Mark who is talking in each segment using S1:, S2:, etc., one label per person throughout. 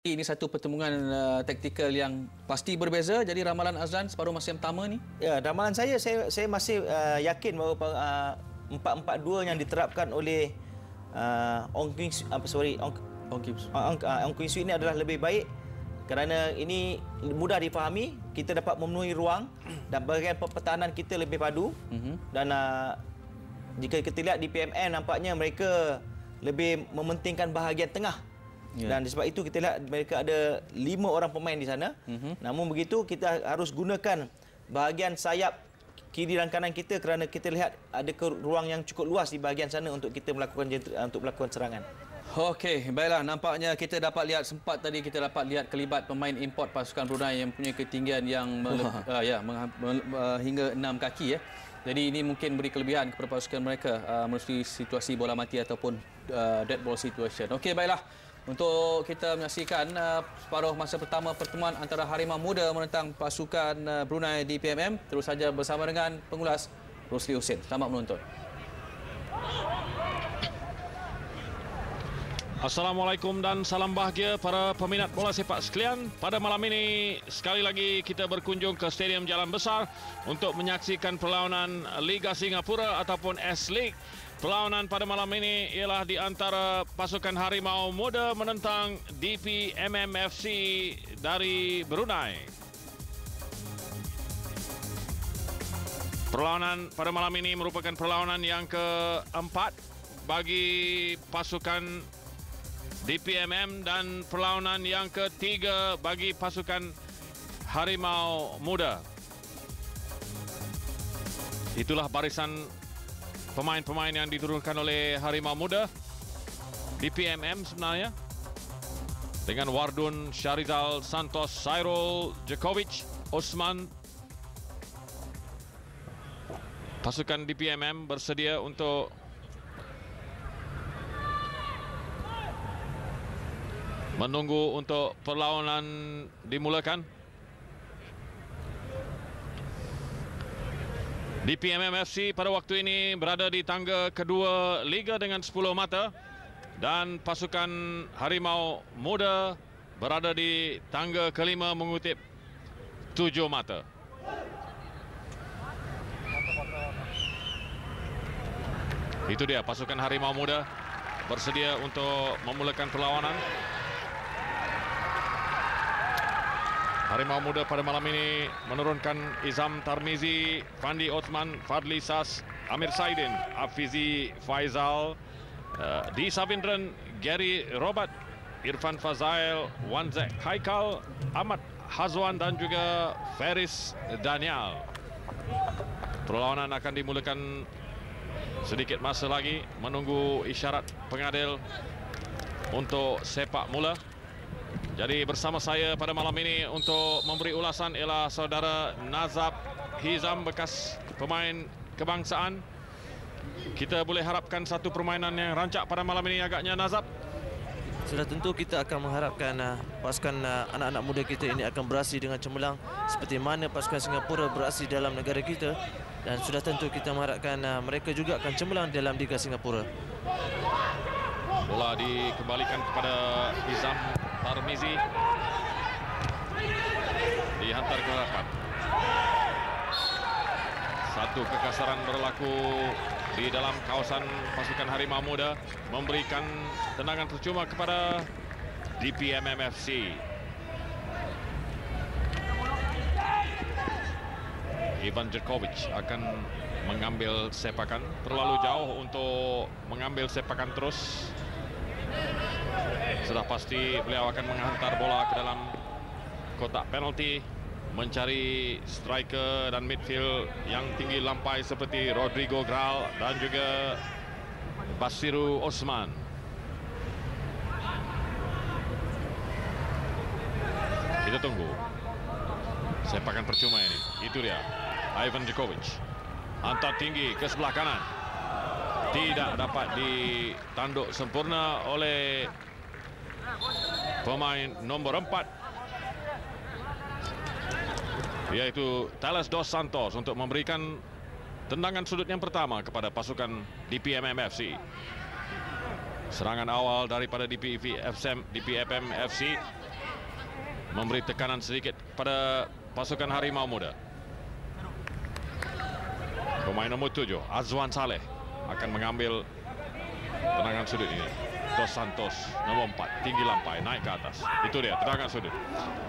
S1: Ini satu pertemuan taktikal yang pasti berbeza. Jadi ramalan Azlan separuh masa yang pertama ni?
S2: Ya, ramalan saya masih yakin bahawa 4-4-2 yang diterapkan oleh Ong Kim Sui ini adalah lebih baik kerana ini mudah difahami, kita dapat memenuhi ruang dan bahagian pertahanan kita lebih padu. Dan jika kita lihat di PMM, nampaknya mereka lebih mementingkan bahagian tengah. Dan sebab itu kita lihat mereka ada 5 orang pemain di sana. Namun begitu kita harus gunakan bahagian sayap kiri dan kanan kita kerana kita lihat ada ruang yang cukup luas di bahagian sana untuk kita melakukan serangan.
S1: Okey, baiklah, nampaknya kita dapat lihat kita dapat lihat kelibat pemain import pasukan Brunei yang punya ketinggian yang hingga 6 kaki ya. Jadi ini mungkin beri kelebihan kepada pasukan mereka melalui situasi bola mati ataupun dead ball situation. Okey, baiklah. Untuk kita menyaksikan separuh masa pertama pertemuan antara Harimau Muda menentang pasukan Brunei di PMM. Terus saja bersama dengan pengulas Rosli Hussein. Selamat menonton.
S3: Assalamualaikum dan salam bahagia para peminat bola sepak sekalian. Pada malam ini sekali lagi kita berkunjung ke Stadium Jalan Besar untuk menyaksikan perlawanan Liga Singapura ataupun S-League. Perlawanan pada malam ini ialah di antara pasukan Harimau Muda menentang DPMM-FC dari Brunei. Perlawanan pada malam ini merupakan perlawanan yang keempat bagi pasukan DPMM dan perlawanan yang ketiga bagi pasukan Harimau Muda. Itulah barisan pemain-pemain yang diturunkan oleh Harimau Muda di PMM sebenarnya, dengan Wardun, Syarizal, Santos, Sairul, Djokovic, Osman. Pasukan di PMM bersedia untuk menunggu untuk perlawanan dimulakan. DPMM FC pada waktu ini berada di tangga kedua Liga dengan 10 mata dan pasukan Harimau Muda berada di tangga kelima mengutip 7 mata. Itu dia pasukan Harimau Muda bersedia untuk memulakan perlawanan. Harimau Muda pada malam ini menurunkan Izam Tarmizi, Fandi Othman, Fadli Sas, Amir Saidin, Afizi Faizal, Di Savindran, Gary Robert, Irfan Fazail, Wanzek Haikal, Ahmad Hazwan dan juga Feris Daniel. Perlawanan akan dimulakan sedikit masa lagi, menunggu isyarat pengadil untuk sepak mula. Jadi bersama saya pada malam ini untuk memberi ulasan ialah saudara Nazab Hizam, bekas pemain kebangsaan. Kita boleh harapkan satu permainan yang rancak pada malam ini agaknya, Nazab?
S4: Sudah tentu kita akan mengharapkan pasukan anak-anak muda kita ini akan beraksi dengan cemerlang seperti mana pasukan Singapura beraksi dalam negara kita, dan sudah tentu kita mengharapkan mereka juga akan cemerlang dalam Liga Singapura.
S3: Bola dikembalikan kepada Hizam Tarmizi, dihantar ke hadapan. Satu kekasaran berlaku di dalam kawasan pasukan Harimau Muda, memberikan tendangan percuma kepada DPMM FC. Ivan Djokovic akan mengambil sepakan, terlalu jauh untuk mengambil sepakan terus. Sudah pasti beliau akan menghantar bola ke dalam kotak penalti, mencari striker dan midfield yang tinggi lampai seperti Rodrigo Gral dan juga Basiru Osman. Kita tunggu sepakan percuma ini. Itu dia Ivan Djokovic, hantar tinggi ke sebelah kanan, tidak dapat ditanduk sempurna oleh pemain nomor 4, yaitu Thales Dos Santos, untuk memberikan tendangan sudut yang pertama kepada pasukan DPMM FC. Serangan awal daripada DPFM FC memberi tekanan sedikit pada pasukan Harimau Muda. Pemain nombor 7, Azwan Saleh, akan mengambil tendangan sudut ini. Dos Santos, nombor 4, tinggi lampai, naik ke atas. Itu dia, tendangan sudut.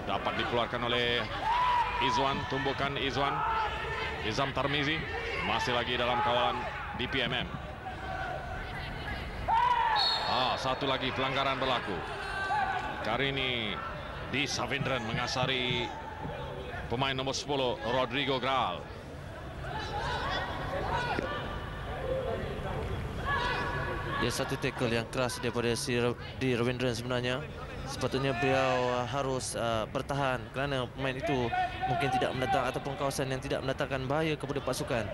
S3: Dapat dikeluarkan oleh Izwan, tumbukan Izwan. Izam Tarmizi masih lagi dalam kawalan DPMM. Satu lagi pelanggaran berlaku. Kali ini di Savindran mengasari pemain nombor 10, Rodrigo Graal.
S4: Ya, satu tackle yang keras daripada di Ravindran sebenarnya. Sepatutnya beliau harus bertahan kerana pemain itu mungkin tidak mendatang ataupun kawasan yang tidak mendatangkan bahaya kepada pasukan.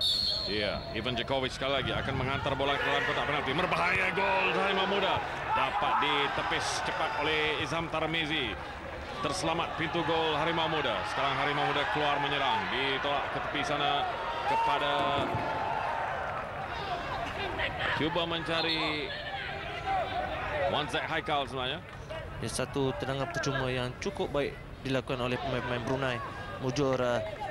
S3: Ya, Ivan Djokovic sekali lagi akan menghantar bola ke dalam kotak penalti. Berbahaya, gol Harimau Muda. Dapat ditepis cepat oleh Izam Tarmizi. Terselamat pintu gol Harimau Muda. Sekarang Harimau Muda keluar menyerang. Ditolak ke tepi sana kepada... Cuba mencari Wanzek Haikal sebenarnya.
S4: Ya, satu tendangan percuma yang cukup baik dilakukan oleh pemain-pemain Brunei. Mujur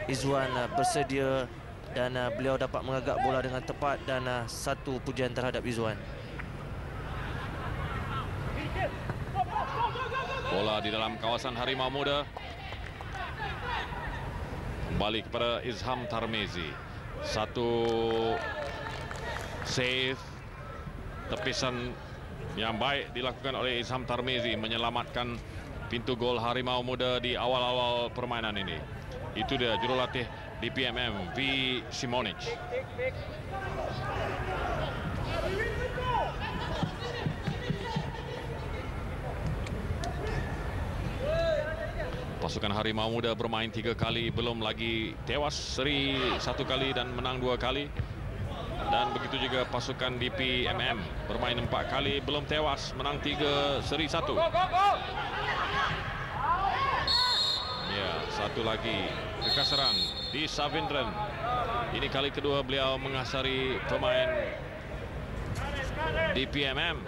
S4: Izwan bersedia dan beliau dapat mengagak bola dengan tepat dan satu pujian terhadap Izwan.
S3: Bola di dalam kawasan Harimau Muda. Kembali kepada Izham Tarmizi. Satu save, tepisan yang baik dilakukan oleh Izham Tarmizi menyelamatkan pintu gol Harimau Muda di awal-awal permainan ini. Itu dia jurulatih DPMM, V. Simonic. Pasukan Harimau Muda bermain 3 kali, belum lagi tewas, seri 1 kali dan menang 2 kali. Dan begitu juga pasukan DPMM bermain 4 kali, belum tewas, menang 3, seri 1. Ya, satu lagi kekasaran di Savindran. Ini kali kedua beliau mengasari pemain DPMM.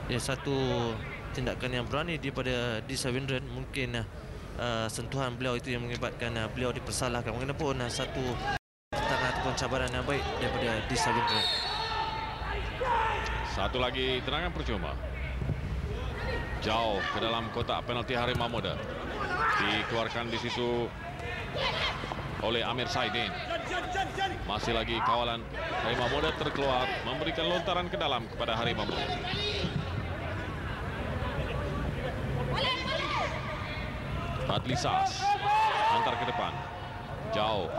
S4: Ya, satu tindakan yang berani daripada di Savindran. Mungkin sentuhan beliau itu yang mengakibatkan beliau dipersalahkan. Walaupun satu tantangan ataupun cabaran yang baik daripada di Savindran.
S3: Satu lagi tendangan percuma. Jauh ke dalam kotak penalti Harimau Muda. Dikeluarkan di situ oleh Amir Saidin. Masih lagi kawalan Harimau Muda terkeluar, memberikan lontaran ke dalam kepada Harimau Muda. Fadli Sas antar ke depan, jauh,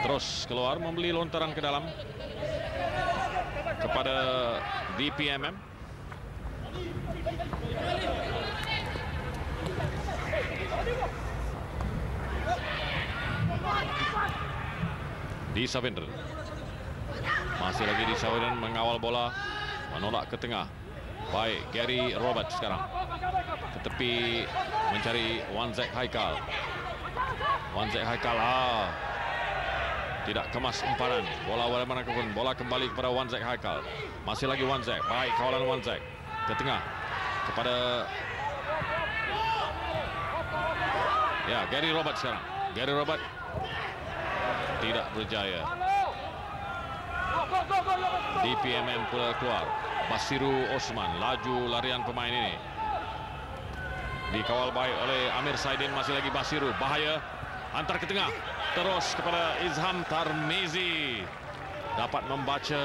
S3: terus keluar, membeli lontaran ke dalam kepada DPMM. Di Savindran, masih lagi di Savindran mengawal bola, menolak ke tengah. Baik, Gary Robert sekarang ke tepi mencari Wanzek Haikal. Wanzek Haikal tidak kemas umpanan. Bola bagaimanapun, bola kembali kepada Wanzek Haikal. Masih lagi Wanzek. Baik, kawalan Wanzek ke tengah kepada Gary Robert sekarang. Gary Robert tidak berjaya. DPMM pula keluar. Basiru Osman, laju larian pemain ini. Dikawal baik oleh Amir Saidin, masih lagi Basiru, bahaya, antar ke tengah, terus kepada Izham Tarmizi. Dapat membaca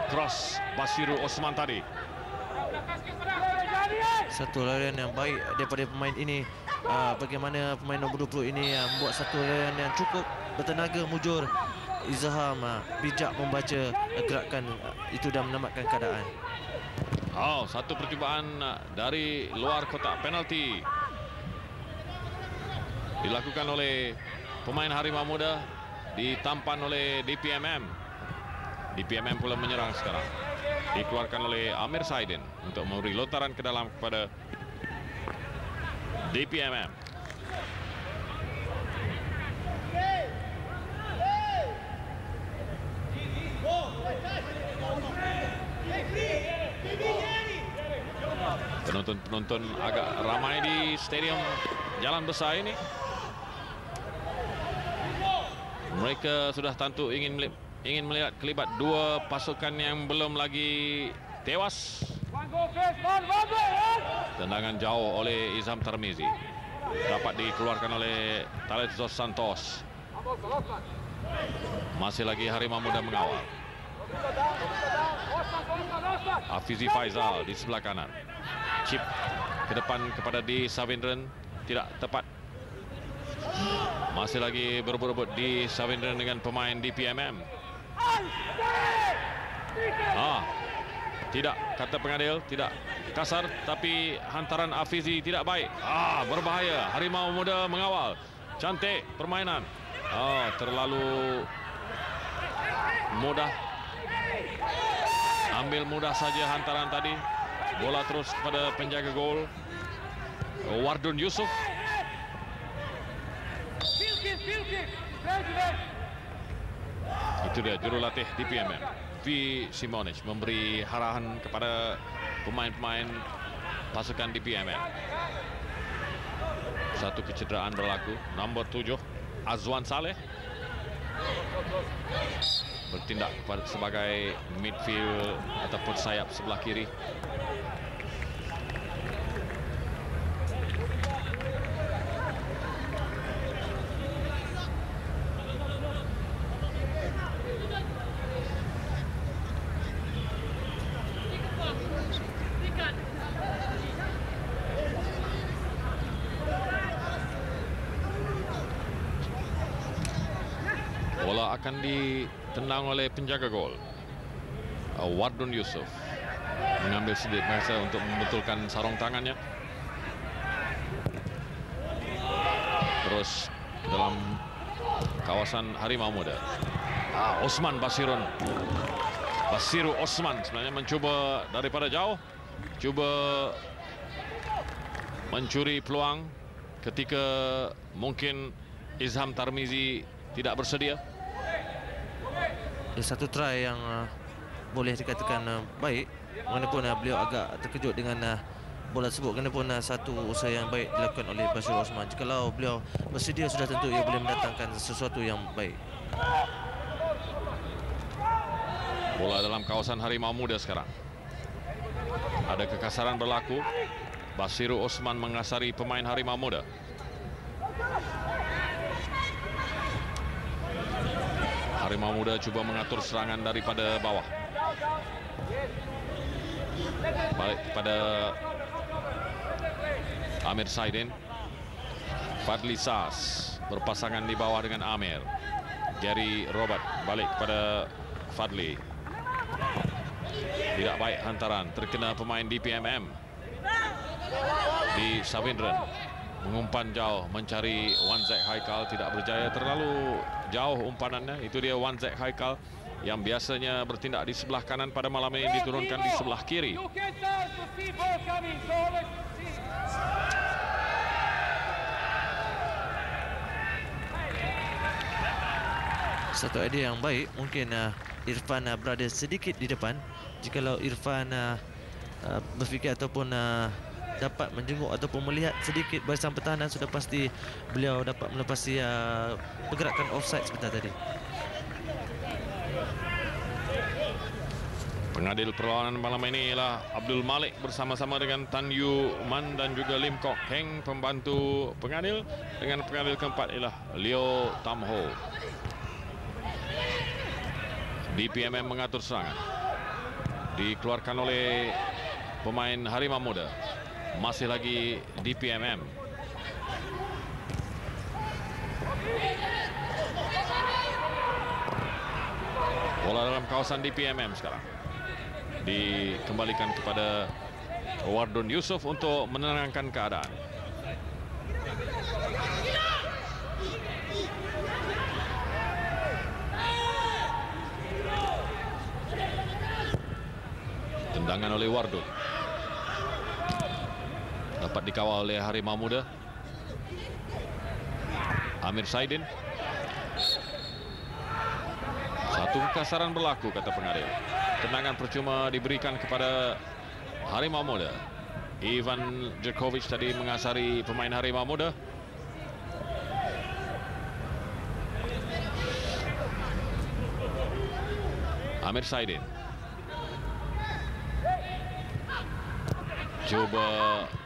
S3: cross Basiru Osman tadi.
S4: Satu larian yang baik daripada pemain ini. Bagaimana pemain nombor 20 ini membuat satu larian yang cukup bertenaga. Mujur Izham bijak membaca gerakan itu dan menamatkan keadaan.
S3: Satu percubaan dari luar kotak penalti dilakukan oleh pemain Harimau Muda, ditampan oleh DPMM. DPMM pula menyerang sekarang. Dikeluarkan oleh Amir Saidin untuk memberi lontaran ke dalam kepada DPMM. Penonton-penonton agak ramai di stadium Jalan Besar ini. Mereka sudah tentu ingin melihat kelibat dua pasukan yang belum lagi tewas. Tendangan jauh oleh Izam Tarmizi. Dapat dikeluarkan oleh Talent dos Santos. Masih lagi Harimau Muda mengawal. Hafizi Faizal di sebelah kanan. Chip ke depan kepada Di Savindran. Tidak tepat. Masih lagi berebut-rebut Di Savindran dengan pemain di PMM. Tidak, kata pengadil, tidak kasar, tapi hantaran Hafizi tidak baik. Berbahaya. Harimau Muda mengawal. Cantik permainan. Terlalu mudah. Ambil mudah saja hantaran tadi. Bola terus kepada penjaga gol Wardun Yusuf. Itu dia jurulatih di PMM, V. Simonic, memberi arahan kepada pemain-pemain pasukan di PMM. Satu kecederaan berlaku. Nombor 7 Azwan Saleh bertindak sebagai midfield ataupun sayap sebelah kiri. Bola akan ditendang oleh penjaga gol Wardun Yusuf. Mengambil sedikit masa untuk membetulkan sarung tangannya. Terus dalam kawasan Harimau Muda. Osman Basiru Osman sebenarnya mencuba daripada jauh. Cuba mencuri peluang ketika mungkin Izham Tarmizi tidak bersedia.
S4: Satu try yang boleh dikatakan baik, walaupun beliau agak terkejut dengan bola tersebut, walaupun satu usaha yang baik dilakukan oleh Bashir Osman. Jikalau beliau bersedia, sudah tentu ia boleh mendatangkan sesuatu yang baik.
S3: Bola dalam kawasan Harimau Muda sekarang. Ada kekasaran berlaku. Basiru Osman mengasari pemain Harimau Muda. Harimau Muda cuba mengatur serangan daripada bawah. Balik kepada Amir Saidin. Fadli Sas berpasangan di bawah dengan Amir. Gary Robert balik kepada Fadli. Tidak baik hantaran, terkena pemain di PMM. Di Savindran mengumpan jauh mencari Wan Zek Haikal, tidak berjaya, terlalu jauh umpanannya. Itu dia Wan Zek Haikal yang biasanya bertindak di sebelah kanan, pada malam ini diturunkan di sebelah kiri.
S4: Satu idea yang baik, mungkin Irfan berada sedikit di depan. Jikalau Irfan berfikir ataupun dapat menjenguk ataupun melihat sedikit barisan pertahanan, sudah pasti beliau dapat melepasi pergerakan offside sebentar tadi.
S3: Pengadil perlawanan malam ini ialah Abdul Malik bersama-sama dengan Tan Yu Man dan juga Lim Kok Heng, pembantu pengadil. Dengan pengadil keempat ialah Leo Tam Ho. Di PMM mengatur serangan. Dikeluarkan oleh pemain Harimau Muda. Masih lagi di PMM. Bola dalam kawasan di PMM sekarang. Dikembalikan kepada Wardun Yusuf untuk menenangkan keadaan. Tendangan oleh Wardun. Dapat dikawal oleh Harimau Muda. Amir Saidin. Satu kekasaran berlaku, kata pengadil. Tendangan percuma diberikan kepada Harimau Muda. Ivan Djokovic tadi mengasari pemain Harimau Muda. Amir Saidin cuba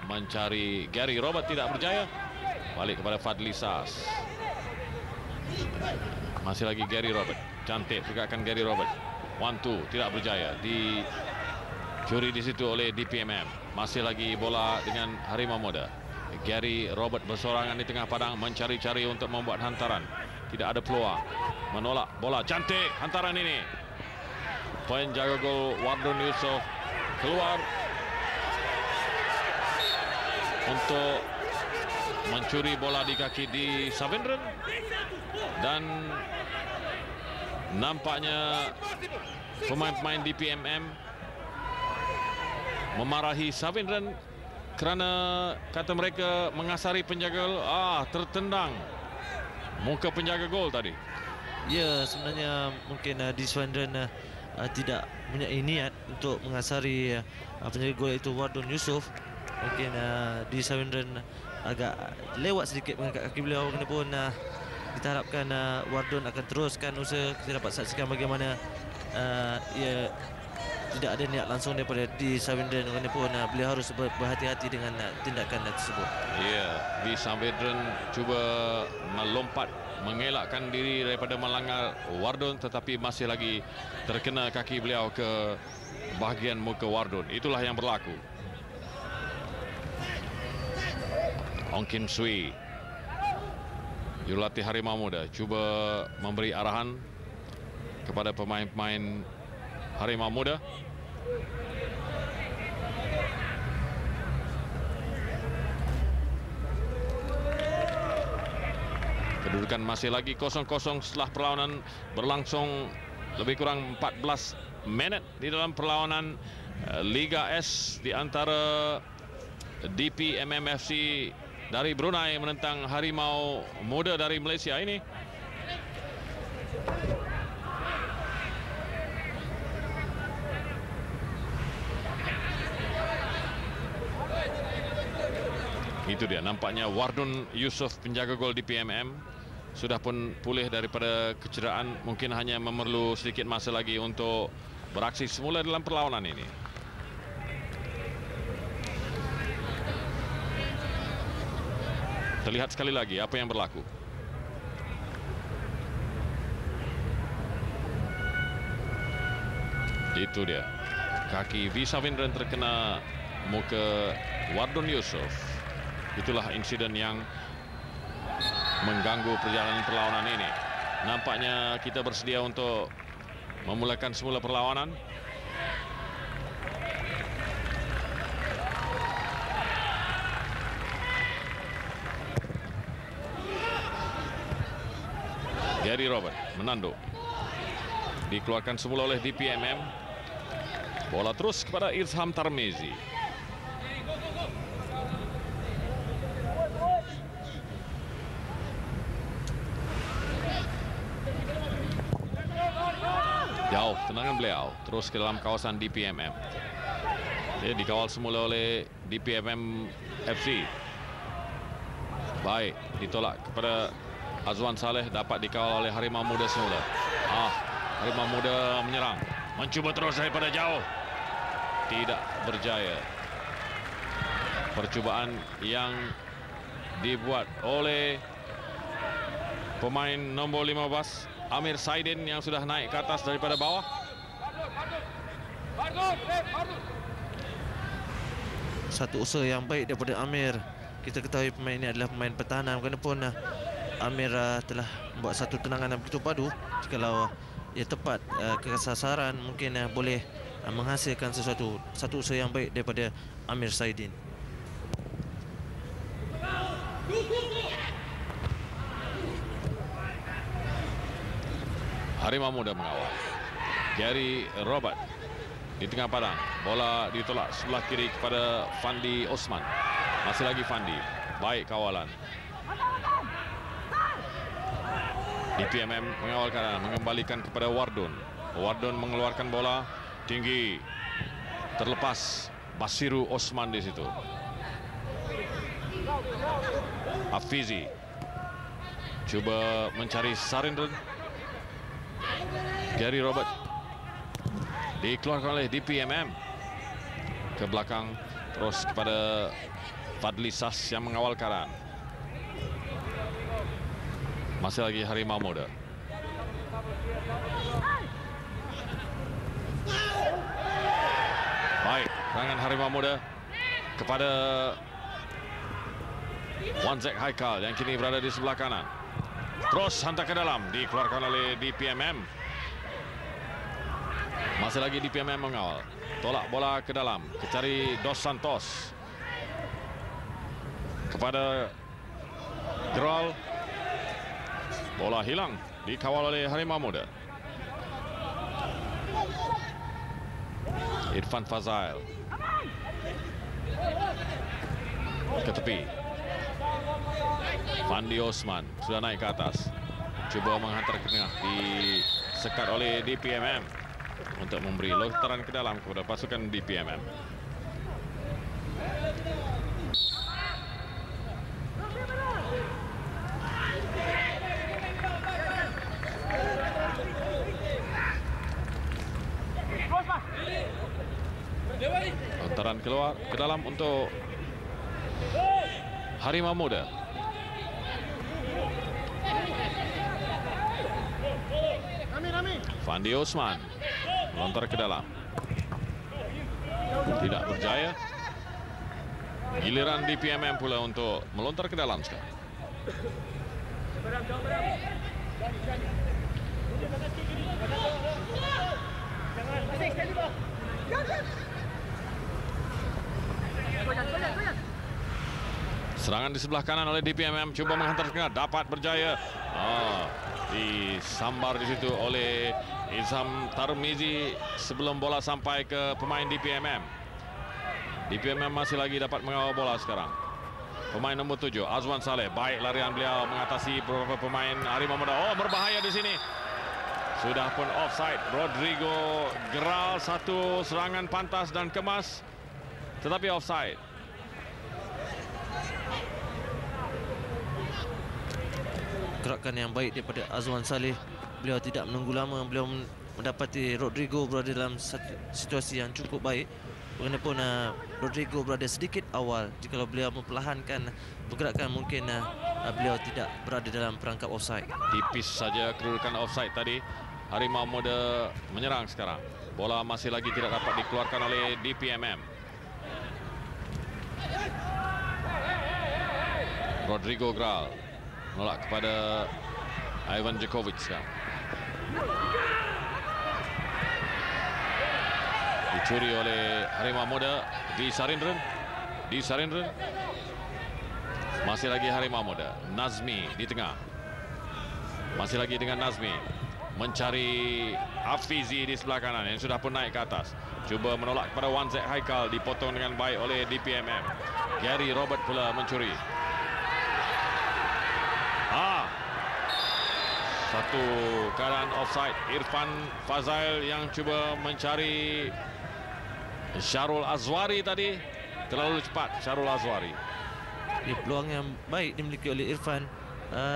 S3: mencari Gary Robert, tidak berjaya. Balik kepada Fadli Sas. Masih lagi Gary Robert. Cantik pergerakan Gary Robert. 1-2 tidak berjaya. Dicuri di situ oleh DPMM. Masih lagi bola dengan Harimau Muda. Gary Robert bersorangan di tengah padang, mencari-cari untuk membuat hantaran. Tidak ada peluang. Menolak bola. Cantik hantaran ini. Penjaga gol Wardon Yusof keluar untuk mencuri bola di kaki di Savindran, dan nampaknya pemain-pemain DPMM memarahi Savindran kerana kata mereka mengasari penjaga gol. Tertendang muka penjaga gol tadi.
S4: Ya, sebenarnya mungkin di Savindran tidak punya niat untuk mengasari penjaga gol itu Wardon Yusof. Mungkin di Savindran agak lewat sedikit mengangkat kaki beliau. Walaupun kita harapkan Wardon akan teruskan usaha. Kita dapat saksikan bagaimana ia tidak ada niat langsung daripada di Savindran. Walaupun beliau harus berhati-hati dengan tindakan tersebut.
S3: Ya, di Savindran cuba melompat mengelakkan diri daripada melanggar Wardon, tetapi masih lagi terkena kaki beliau ke bahagian muka Wardon. Itulah yang berlaku. Ong Kim Sui, jurulatih Harimau Muda, cuba memberi arahan kepada pemain-pemain Harimau Muda. Kedudukan masih lagi 0-0 setelah perlawanan berlangsung lebih kurang 14 minit di dalam perlawanan Liga S di antara DPMM-FC dari Brunei menentang Harimau Muda dari Malaysia ini. Itu dia, nampaknya Wardon Yusof, penjaga gol DPMM, sudah pun pulih daripada kecederaan. Mungkin hanya memerlu sedikit masa lagi untuk beraksi semula dalam perlawanan ini. Terlihat sekali lagi apa yang berlaku. Itu dia, kaki V Savindran terkena muka Wardon Yusof. Itulah insiden yang mengganggu perjalanan perlawanan ini. Nampaknya kita bersedia untuk memulakan semula perlawanan. Gary Robert menanduk. Dikeluarkan semula oleh DPMM. Bola terus kepada Izham Tarmizi. Jauh tendangan beliau. Terus ke dalam kawasan DPMM. Dia dikawal semula oleh DPMM FC. Baik, ditolak kepada Azwan Saleh, dapat dikawal oleh Harimau Muda semula. Harimau Muda menyerang, mencuba terus daripada jauh, tidak berjaya. Percubaan yang dibuat oleh pemain nombor 15 Amir Saidin yang sudah naik ke atas daripada bawah.
S4: Satu usaha yang baik daripada Amir. Kita ketahui pemain ini adalah pemain pertahanan. Walaupun Amir telah membuat satu tendangan yang begitu padu. Jikalau ia tepat ke sasaran, mungkin boleh menghasilkan satu usaha yang baik daripada Amir Saidin.
S3: Harimau Muda mengawal. Gary Robert di tengah padang. Bola ditolak sebelah kiri kepada Fandi Osman. Masih lagi Fandi. Baik kawalan. DPMM mengawal kanan, mengembalikan kepada Wardon. Wardon mengeluarkan bola tinggi. Terlepas Basiru Osman di situ. Hafizi cuba mencari Sarindran. Gary Robert dikeluarkan oleh DPMM ke belakang, terus kepada Fadli Sas yang mengawal keadaan. Masih lagi Harimau Muda. Baik, serangan Harimau Muda kepada Wanzek Haikal yang kini berada di sebelah kanan. Terus hantar ke dalam, dikeluarkan oleh DPMM. Masih lagi DPMM mengawal. Tolak bola ke dalam, cari Dos Santos. Kepada Gerald. Bola hilang, dikawal oleh Harimau Muda. Irfan Fazail ke tepi. Fandi Osman sudah naik ke atas, cuba menghantar ke tengah, disekat oleh DPMM untuk memberi lontaran ke dalam kepada pasukan DPMM. Lontaran keluar ke dalam untuk Harimau Muda. Fandi Osman melontar ke dalam, tidak berjaya. Giliran DPMM pula untuk melontar ke dalam sekarang. Serangan di sebelah kanan oleh DPMM, cuba menghantar ke tengah, dapat berjaya. Disambar di situ oleh Izam Tarmizi sebelum bola sampai ke pemain DPMM. DPMM masih lagi dapat mengawal bola sekarang. Pemain nombor 7 Azwan Saleh, baik larian beliau mengatasi beberapa pemain Harimau Muda. Oh, berbahaya di sini. Sudah pun offside. Rodrigo Geral, satu serangan pantas dan kemas, tetapi offside.
S4: Gerakan yang baik daripada Azwan Saleh. Beliau tidak menunggu lama, beliau mendapati Rodrigo berada dalam situasi yang cukup baik. Bagaimanapun Rodrigo berada sedikit awal. Jika beliau memperlahankan pergerakan, mungkin beliau tidak berada dalam perangkap offside.
S3: Tipis saja kedudukan offside tadi. Harimau Muda menyerang sekarang. Bola masih lagi tidak dapat dikeluarkan oleh DPMM. Rodrigo Gral menolak kepada Ivan Djokovic sekarang. Dicuri oleh Harimau Muda. Di Sarindran. Masih lagi Harimau Muda. Nazmi di tengah. Masih lagi dengan Nazmi. Mencari Hafizi di sebelah kanan yang sudah pun naik ke atas. Cuba menolak kepada Wanzek Haikal. Dipotong dengan baik oleh DPMM. Gary Robert pula mencuri. Satu keadaan offside. Irfan Fazail yang cuba mencari Syarul Azwari tadi. Terlalu cepat Syarul Azwari.
S4: Peluang yang baik dimiliki oleh Irfan.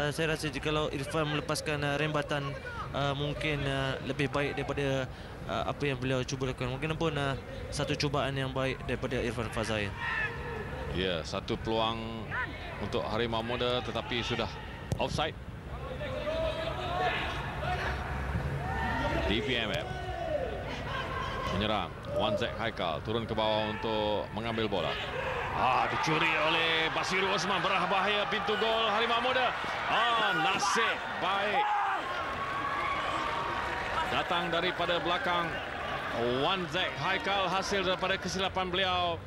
S4: Saya rasa jikalau Irfan melepaskan rembatan, mungkin lebih baik daripada apa yang beliau cuba lakukan. Mungkin pun satu cubaan yang baik daripada Irfan Fazail.
S3: Ya, satu peluang untuk Harimau Muda tetapi sudah offside. DPMM menyerang. Wanzek Haikal turun ke bawah untuk mengambil bola. Dicuri oleh Basiru Osman. Berbahaya pintu gol Harimau Muda. Nasib baik datang daripada belakang. Wanzek Haikal hasil daripada kesilapan beliau.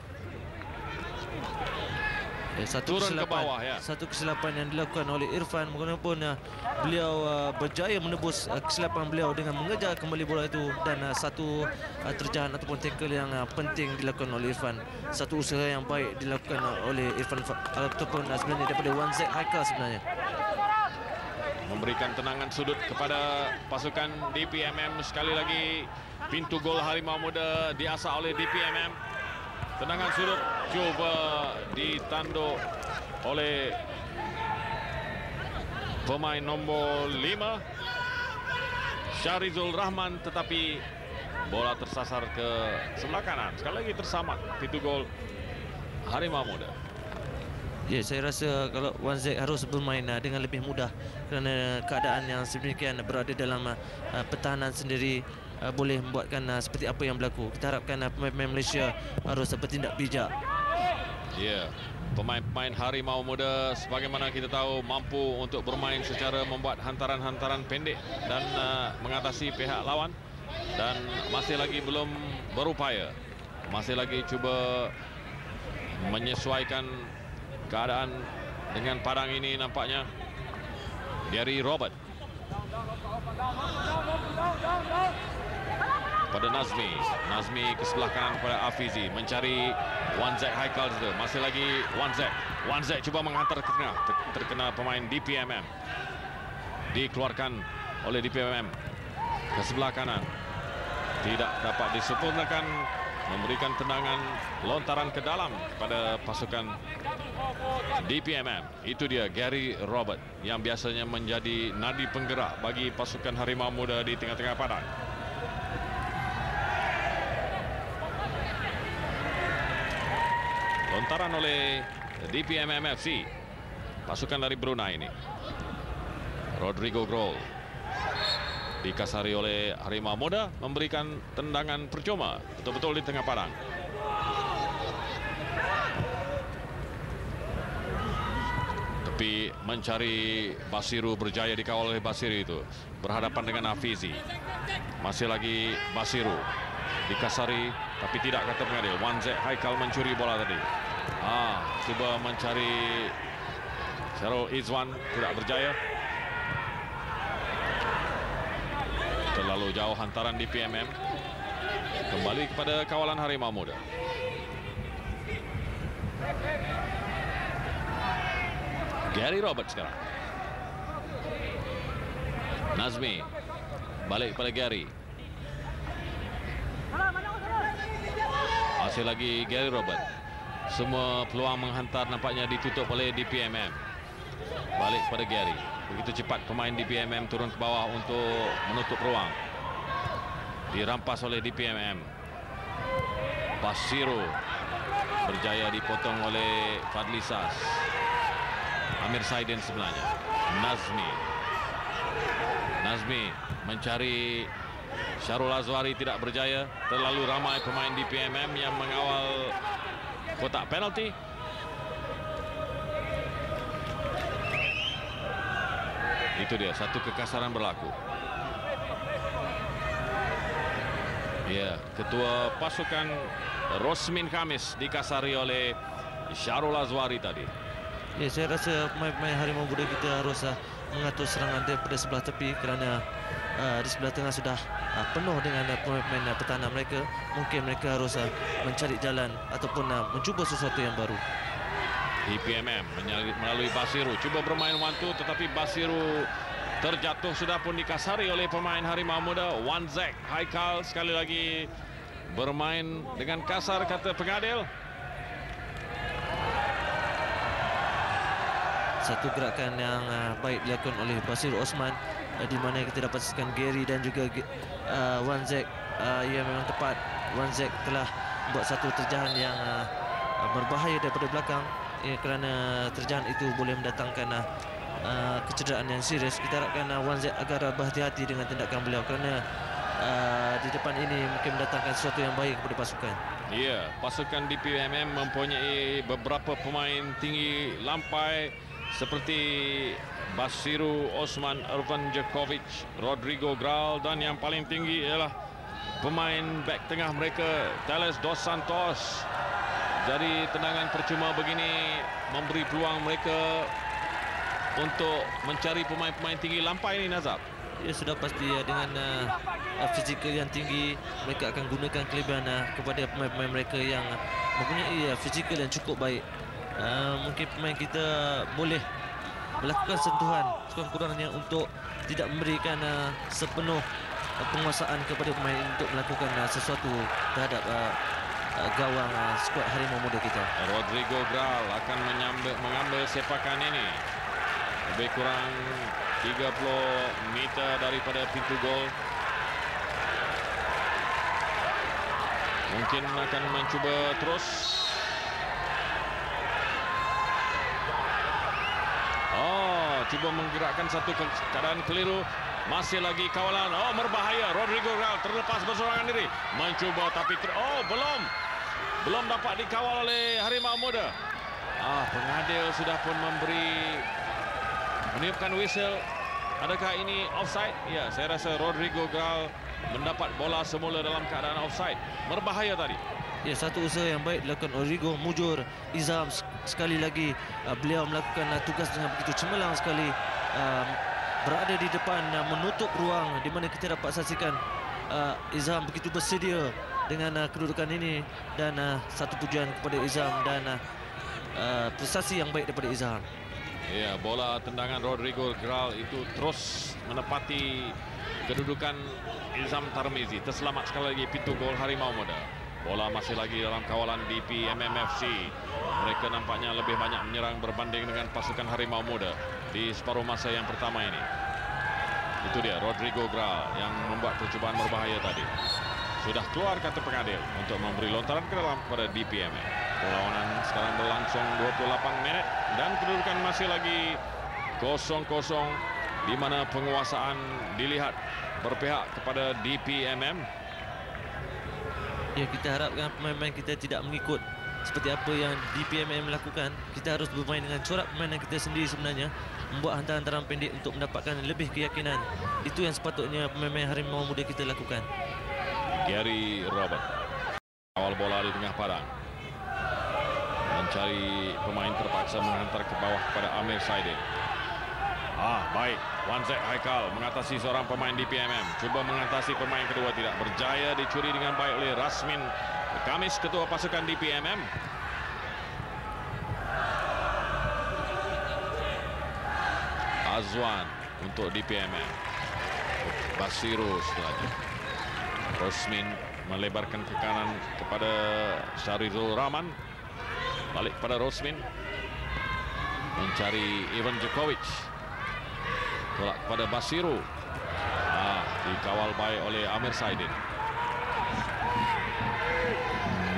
S3: Turun ke bawah, ya.
S4: Satu kesilapan yang dilakukan oleh Irfan. Bagaimanapun beliau berjaya menebus kesilapan beliau dengan mengejar kembali bola itu. Dan satu terjahan ataupun tackle yang penting dilakukan oleh Irfan. Satu usaha yang baik dilakukan oleh Irfan ataupun sebenarnya daripada Wanzek Haikal sebenarnya.
S3: Memberikan tenangan sudut kepada pasukan DPMM. Sekali lagi pintu gol Harimau Muda diasah oleh DPMM. tendangan sudut cuba ditanduk oleh pemain nombor 5 Syarizul Rahman, tetapi bola tersasar ke sebelah kanan. Sekali lagi tersamat pintu gol Harimau Muda.
S4: Ya, saya rasa kalau Wan Zek harus bermain dengan lebih mudah kerana keadaan yang sedemikian berada dalam pertahanan sendiri boleh membuatkan seperti apa yang berlaku. Kita harapkan pemain-pemain Malaysia harus bertindak bijak.
S3: Ya, pemain-pemain Harimau Muda sebagaimana kita tahu mampu untuk bermain secara membuat hantaran-hantaran pendek dan mengatasi pihak lawan, dan masih lagi belum berupaya, masih lagi cuba menyesuaikan keadaan dengan padang ini. Nampaknya Gary Robert pada Nazmi ke sebelah kanan kepada Afizi, mencari Wan Zek Haikal. Masih lagi Wan Zek cuba menghantar ke tengah, terkena pemain DPMM, dikeluarkan oleh DPMM ke sebelah kanan, tidak dapat disempurnakan, memberikan tendangan lontaran ke dalam pada pasukan DPMM. Itu dia Gary Robert yang biasanya menjadi nadi penggerak bagi pasukan Harimau Muda di tengah-tengah padang. Lontaran oleh DPMM FC, pasukan dari Brunei ini. Rodrigo Grol dikasari oleh Harimau Muda, memberikan tendangan percuma betul-betul di tengah padang. Tapi mencari Basiru, berjaya dikawal oleh Basiru, itu berhadapan dengan Afizi. Masih lagi Basiru dikasari tapi tidak, kata pengadil. Wan Zek Haikal mencuri bola tadi. Cuba mencari Syarul Izwan, tidak berjaya. Terlalu jauh hantaran di PMM. Kembali kepada kawalan Harimau Muda. Gary Robert sekarang. Nazmi balik kepada Gary. Masih lagi Gary Robert. Semua peluang menghantar nampaknya ditutup oleh DPMM. Balik kepada Gary. Begitu cepat pemain DPMM turun ke bawah untuk menutup ruang. Dirampas oleh DPMM. Basiru berjaya dipotong oleh Fadli Sas. Amir Saidin sebenarnya. Nazmi mencari Syarul Azwari, tidak berjaya. Terlalu ramai pemain DPMM yang mengawal kotak penalti. Itu dia, satu kekasaran berlaku. Ya, ketua pasukan Rosmin Khamis dikasari oleh Syarul Azwari tadi.
S4: Ya, saya rasa pemain-pemain Harimau Muda kita harus mengatur serangan daripada sebelah tepi kerana di sebelah tengah sudah penuh dengan pemain-pemain pertahanan mereka. Mungkin mereka harus mencari jalan ataupun mencuba sesuatu yang baru.
S3: DPMM melalui Basiru cuba bermain wantu, tetapi Basiru terjatuh, sudah pun dikasari oleh pemain Harimau Muda. Wan Zek Haikal sekali lagi bermain dengan kasar, kata pengadil.
S4: Satu gerakan yang baik dilakukan oleh Basir Osman, di mana kita dapat saksikan Gary dan juga Wan Zek. Ia memang tepat. Wan Zek telah buat satu terjahan yang berbahaya daripada belakang, kerana terjahan itu boleh mendatangkan kecederaan yang serius. Kita harapkan Wan Zek agar berhati-hati dengan tindakan beliau, kerana di depan ini mungkin mendatangkan sesuatu yang baik kepada pasukan.
S3: Ya, pasukan DPMM mempunyai beberapa pemain tinggi lampai seperti Basiru Osman, Irfan Jakovic, Rodrigo Grol, dan yang paling tinggi ialah pemain back tengah mereka, Teles Dos Santos. Jadi tendangan percuma begini memberi peluang mereka untuk mencari pemain-pemain tinggi lampai ini, Nazar.
S4: Ya, sudah pasti dengan fizikal yang tinggi, mereka akan gunakan kelebihan kepada pemain-pemain mereka yang mempunyai fizikal yang cukup baik. Mungkin pemain kita boleh melakukan sentuhan sekurang-kurangnya untuk tidak memberikan sepenuh penguasaan kepada pemain untuk melakukan sesuatu terhadap gawang skuad Harimau Muda kita.
S3: Rodrigo Gral akan mengambil sepakan ini. Lebih kurang 30 meter daripada pintu gol. Mungkin akan mencuba terus. Cuba menggerakkan satu keadaan keliru. Masih lagi kawalan. Berbahaya. Rodrigo Gral terlepas berserangan diri. Mencuba tapi belum dapat dikawal oleh Harimau Muda. Pengadil sudah pun meniupkan whistle. Adakah ini offside? Ya, saya rasa Rodrigo Gral mendapat bola semula dalam keadaan offside. Berbahaya tadi.
S4: Ya, satu usaha yang baik dilakukan Rodrigo. Mujur Izam sekali lagi beliau melakukan tugas dengan begitu cemerlang sekali, berada di depan menutup ruang di mana kita dapat saksikan Izam begitu bersedia dengan kedudukan ini, dan satu pujian kepada Izam dan prestasi yang baik daripada Izam.
S3: Ya, bola tendangan Rodrigo Gral itu terus menepati kedudukan Izam Tarmizi. Terselamat sekali lagi pintu gol Harimau Muda. Bola masih lagi dalam kawalan DPMM FC. Mereka nampaknya lebih banyak menyerang berbanding dengan pasukan Harimau Muda di separuh masa yang pertama ini. Itu dia Rodrigo Gral yang membuat percubaan berbahaya tadi. Sudah keluar kartu pengadil untuk memberi lontaran ke dalam kepada DPMM. Perlawanan sekarang berlangsung 28 menit dan kedudukan masih lagi 0-0, di mana penguasaan dilihat berpihak kepada DPMM.
S4: Ya, kita harapkan pemain-pemain kita tidak mengikut seperti apa yang DPMM lakukan. Kita harus bermain dengan corak permainan kita sendiri sebenarnya, membuat hantaran-hantaran pendek untuk mendapatkan lebih keyakinan. Itu yang sepatutnya pemain-pemain Harimau Muda kita lakukan.
S3: Gary Robert awal bola di tengah padang, mencari pemain terpaksa menghantar ke bawah kepada Amir Saidin. Baik, Wanzek Haikal mengatasi seorang pemain DPMM. Cuba mengatasi pemain kedua, tidak berjaya, dicuri dengan baik oleh Rasmin Kamis, ketua pasukan DPMM. Azwan untuk DPMM. Basiru setelahnya. Rosmin melebarkan ke kanan kepada Syarizul Rahman. Balik pada Rosmin. Mencari Ivan Djokovic. Tolak kepada Basiru. Dikawal baik oleh Amir Saidin.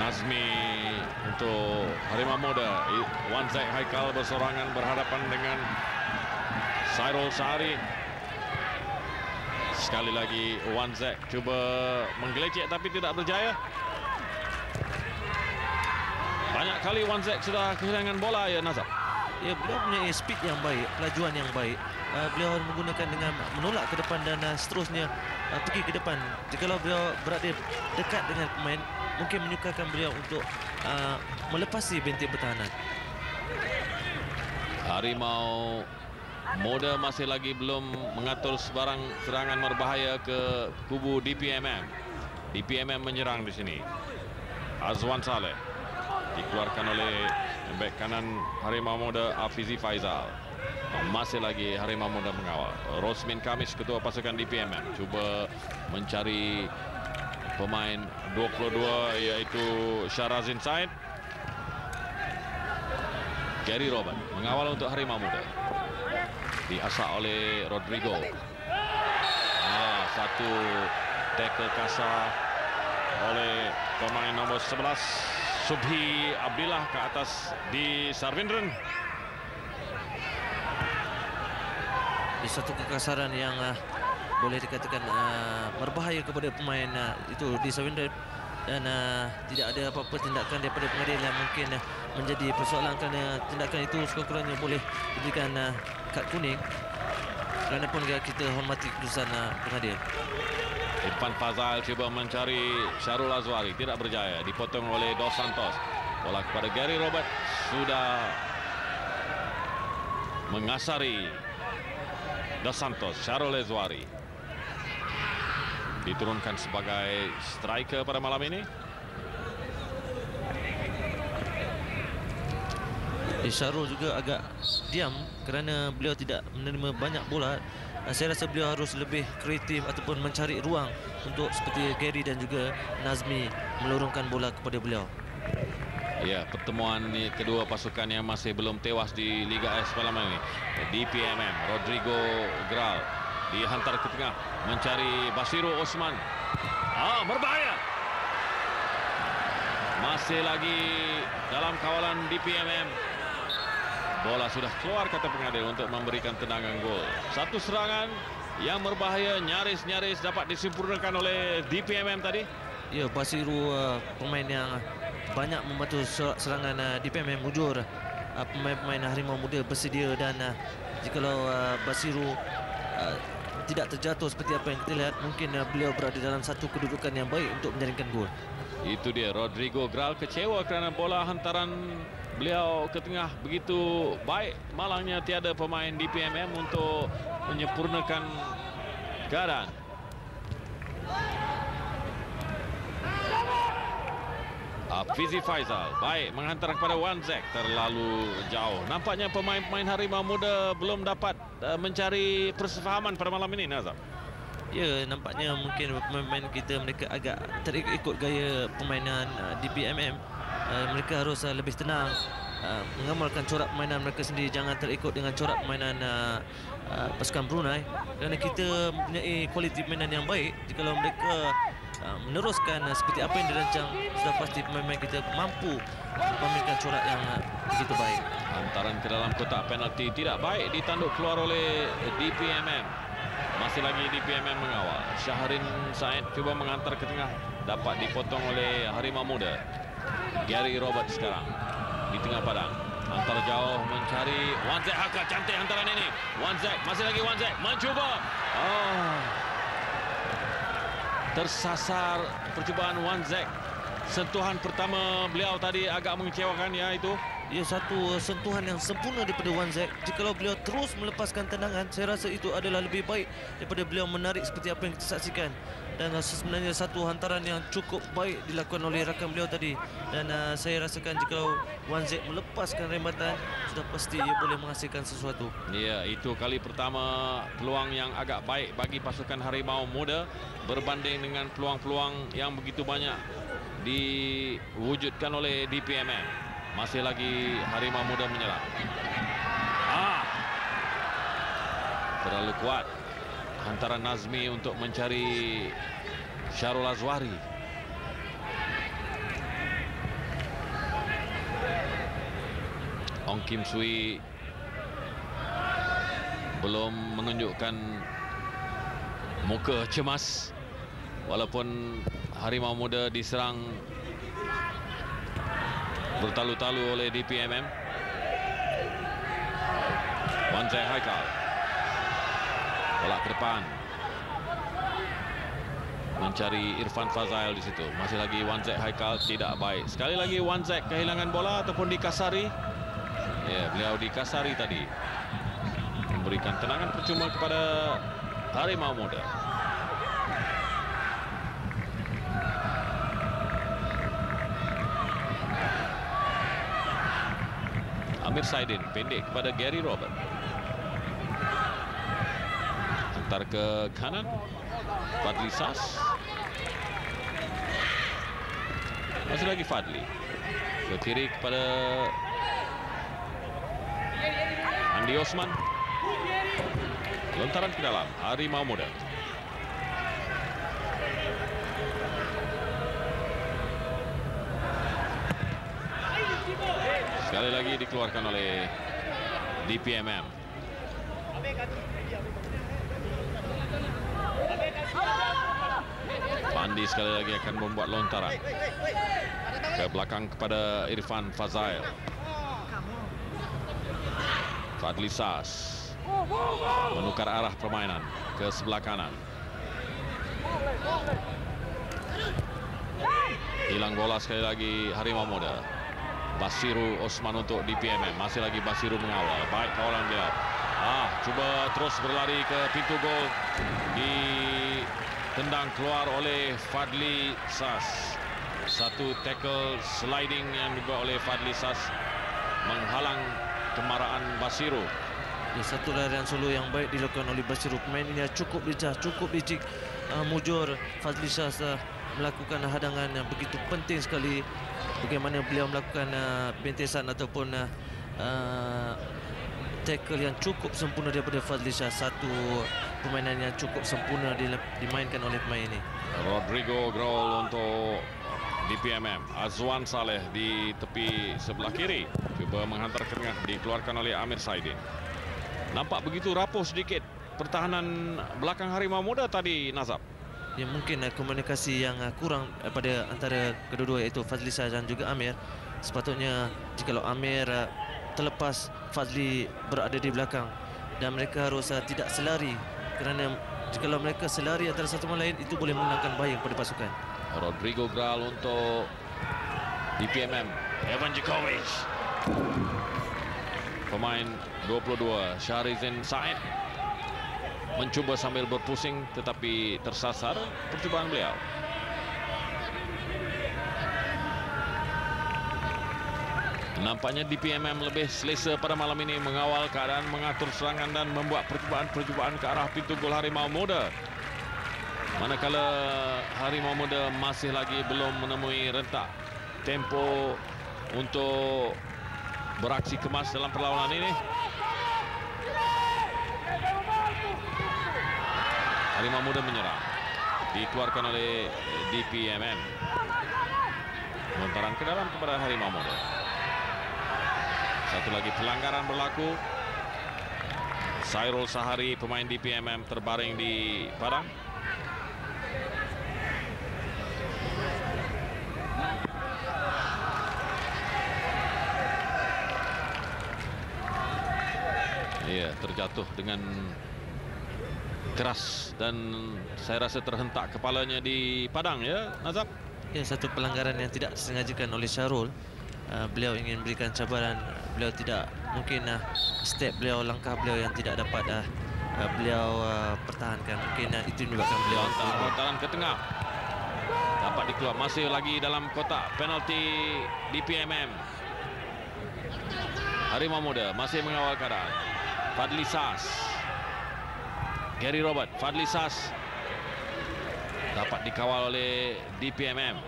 S3: Nazmi untuk Harimau Muda. Wanzek Haikal bersorangan berhadapan dengan Sairul Sahari. Sekali lagi Wanzek cuba menggelecek tapi tidak berjaya. Banyak kali Wanzek sudah kehilangan bola, ya Nazar.
S4: Ya, beliau punya speed yang baik, kelajuan yang baik. Beliau menggunakan dengan menolak ke depan dan seterusnya pergi ke depan. Jikalau beliau berada dekat dengan pemain, mungkin menyukakan beliau untuk melepasi bintik pertahanan.
S3: Harimau Muda masih lagi belum mengatur sebarang serangan berbahaya ke kubu DPMM. DPMM menyerang di sini. Azwan Saleh dikeluarkan oleh bek kanan Harimau Muda Afizi Faizal. Masih lagi Harimau Muda mengawal. Rosmin Kamis, ketua pasukan DPMM, cuba mencari pemain 22 yaitu Syarazin Said. Gary Robert mengawal untuk Harimau Muda. Diasak oleh Rodrigo. Satu tackle kasar oleh pemain nomor 11 Subhi Abdillah ke atas di Sarvindran.
S4: Di satu kekasaran yang boleh dikatakan berbahaya kepada pemain itu di Sarvindran, dan tidak ada apa-apa tindakan daripada pengadil yang mungkin menjadi persoalan, kerana tindakan itu sekurang-kurangnya boleh diberikan kad kuning. Kerana pun kita hormati keputusan pengadil.
S3: Irfan Fazal cuba mencari Syarul Azwari, tidak berjaya, dipotong oleh Dos Santos. Bola kepada Gary Robert, sudah mengasari Dos Santos. Syarul Azwari diturunkan sebagai striker pada malam ini.
S4: Syarul juga agak diam kerana beliau tidak menerima banyak bola saya rasa beliau harus lebih kreatif ataupun mencari ruang untuk seperti Gary dan juga Nazmi melurungkan bola kepada beliau.
S3: Ya, pertemuan kedua pasukan yang masih belum tewas di Liga AS malam ini. DPMM, Rodrigo Gral dihantar ke tengah mencari Basiru Osman. Berbahaya. Masih lagi dalam kawalan DPMM. Bola sudah keluar kata pengadil untuk memberikan tendangan gol. Satu serangan yang berbahaya, nyaris-nyaris dapat disempurnakan oleh DPMM tadi.
S4: Ya, Basiru pemain yang banyak membantu serangan DPMM mujur. Pemain-pemain Harimau Muda bersedia dan jikalau Basiru tidak terjatuh seperti apa yang kita lihat, mungkin beliau berada dalam satu kedudukan yang baik untuk menjaringkan gol.
S3: Itu dia, Rodrigo Gral kecewa kerana bola hantaran beliau ke tengah begitu baik. Malangnya tiada pemain DPMM untuk menyempurnakan keadaan. Fizi Faizal baik menghantar kepada Wanzek, terlalu jauh. Nampaknya pemain-pemain Harimau Muda belum dapat mencari persefahaman pada malam ini, Nazam.
S4: Ya, nampaknya mungkin pemain kita mereka agak terikut gaya permainan DPMM. Mereka harus lebih tenang, mengamalkan corak permainan mereka sendiri, jangan terikut dengan corak permainan pasukan Brunei, kerana kita mempunyai kualiti permainan yang baik. Jikalau mereka meneruskan seperti apa yang dirancang, sudah pasti pemain-pemain kita mampu memainkan corak yang begitu baik.
S3: Hantaran ke dalam kotak penalti tidak baik, ditanduk keluar oleh DPMM. Masih lagi DPMM mengawal. Syahrin Said cuba menghantar ke tengah, dapat dipotong oleh Harimau Muda. Gary Robert sekarang di tengah padang, hantar jauh mencari Wanzek Haka. Cantik hantaran ini. Wanzek, masih lagi Wanzek mencuba. Tersasar percubaan Wanzek. Sentuhan pertama beliau tadi agak mengecewakan, ya itu.
S4: Ya, satu sentuhan yang sempurna daripada Wanzek. Jikalau beliau terus melepaskan tendangan, saya rasa itu adalah lebih baik daripada beliau menarik seperti apa yang kita saksikan. Dan sebenarnya satu hantaran yang cukup baik dilakukan oleh rakan beliau tadi. Dan saya rasakan jikalau Wanzek melepaskan rembatan, sudah pasti ia boleh menghasilkan sesuatu.
S3: Ya, itu kali pertama peluang yang agak baik bagi pasukan Harimau Muda berbanding dengan peluang-peluang yang begitu banyak diwujudkan oleh DPMM. Masih lagi Harimau Muda menyerang. Terlalu kuat hantaran Nazmi untuk mencari Syarul Azwari. Ong Kim Sui belum menunjukkan muka cemas walaupun Harimau Muda diserang bertalu-talu oleh DPMM. Wanzek Haikal bola ke depan mencari Irfan Fazail di situ. Masih lagi Wanzek Haikal, tidak baik. Sekali lagi Wanzek kehilangan bola ataupun dikasari. Ya, beliau dikasari tadi. Memberikan tendangan percuma kepada Harimau Muda. Amir Saidin pendek kepada Gary Robert. Hantar ke kanan Fadli Sas. Masih lagi Fadli ke kiri kepada Andi Osman. Lontaran ke dalam Harimau Muda. Sekali lagi dikeluarkan oleh DPMM. Pandi sekali lagi akan membuat lontaran ke belakang kepada Irfan Fazail. Fadli Sas menukar arah permainan ke sebelah kanan. Hilang bola sekali lagi Harimau Muda. Basiru Osman untuk DPMM. Masih lagi Basiru mengawal. Baik kawalan beliau. Cuba terus berlari ke pintu gol. Ditendang keluar oleh Fadli Sas. Satu tackle sliding yang dibuat oleh Fadli Sas menghalang kemarahan Basiru.
S4: Satu larian solo yang baik dilakukan oleh Basiru. Pemain ini cukup lincah, cukup licik. Mujur Fadli Shah melakukan hadangan yang begitu penting sekali. Bagaimana beliau melakukan bentesan ataupun tackle yang cukup sempurna daripada Fadli Shah. Satu permainan yang cukup sempurna dimainkan oleh pemain ini.
S3: Rodrigo Grol untuk DPMM. Azwan Saleh di tepi sebelah kiri. Cuba menghantar ke tengah, dikeluarkan oleh Amir Saidin. Nampak begitu rapuh sedikit pertahanan belakang Harimau Muda tadi, Nazab.
S4: Ya, mungkin komunikasi yang kurang pada antara kedua-dua, iaitu Fadli Shah dan juga Amir. Sepatutnya jikalau Amir terlepas, Fadli berada di belakang dan mereka harus tidak selari, kerana jikalau mereka selari antara satu sama lain, itu boleh mendatangkan bahaya kepada pasukan.
S3: Rodrigo Gral untuk DPMM. Evan Djikovic. Pemain 22 Syahrizin Said mencuba sambil berpusing tetapi tersasar percubaan beliau. Nampaknya DPMM lebih selesa pada malam ini mengawal keadaan, mengatur serangan dan membuat percubaan-percubaan ke arah pintu gol Harimau Muda. Manakala Harimau Muda masih lagi belum menemui rentak tempo untuk beraksi kemas dalam perlawanan ini. Harimau Muda menyerang, dikeluarkan oleh DPMM. Lontaran ke dalam kepada Harimau Muda. Satu lagi pelanggaran berlaku. Sairul Sahari, pemain DPMM, terbaring di padang. Ya, terjatuh dengan keras dan saya rasa terhentak kepalanya di padang, ya, Nazab.
S4: Ya, satu pelanggaran yang tidak disengajakan oleh Syarul. Beliau ingin berikan cabaran, beliau tidak mungkin step beliau, langkah beliau yang tidak dapat beliau pertahankan. Mungkin itu menyebabkan beliau
S3: lontaran ke tengah. Dapat dikeluar, masih lagi dalam kotak penalti DPMM. Harimau Muda masih mengawal keadaan. Fadli Sas, Gary Robert. Fadli Sas dapat dikawal oleh DPMM.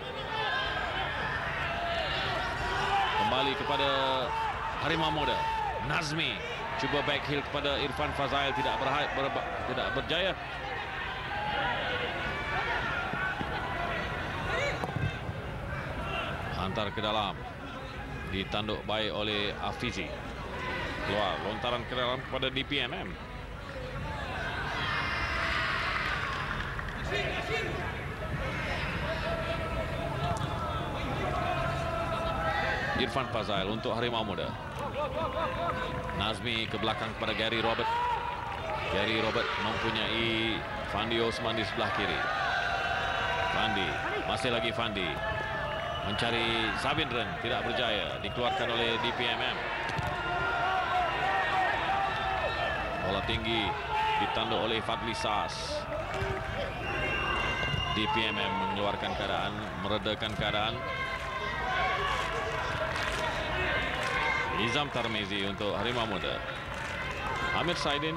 S3: Kembali kepada Harimau Muda. Nazmi cuba back heel kepada Irfan Fazail, tidak berjaya. Hantar ke dalam, ditanduk baik oleh Afizi. Keluar, lontaran ke dalam kepada DPMM. Irfan Fazail untuk Harimau Muda. Nazmi ke belakang kepada Gary Robert. Gary Robert mempunyai Fandi Osman di sebelah kiri. Fandi, masih lagi Fandi. Mencari Sabindran, tidak berjaya. Dikeluarkan oleh DPMM. Bola tinggi ditanduk oleh Fadli Sas. DPMM mengeluarkan keadaan, meredakan keadaan. Izam Tarmizi untuk Harimau Muda. Amir Saidin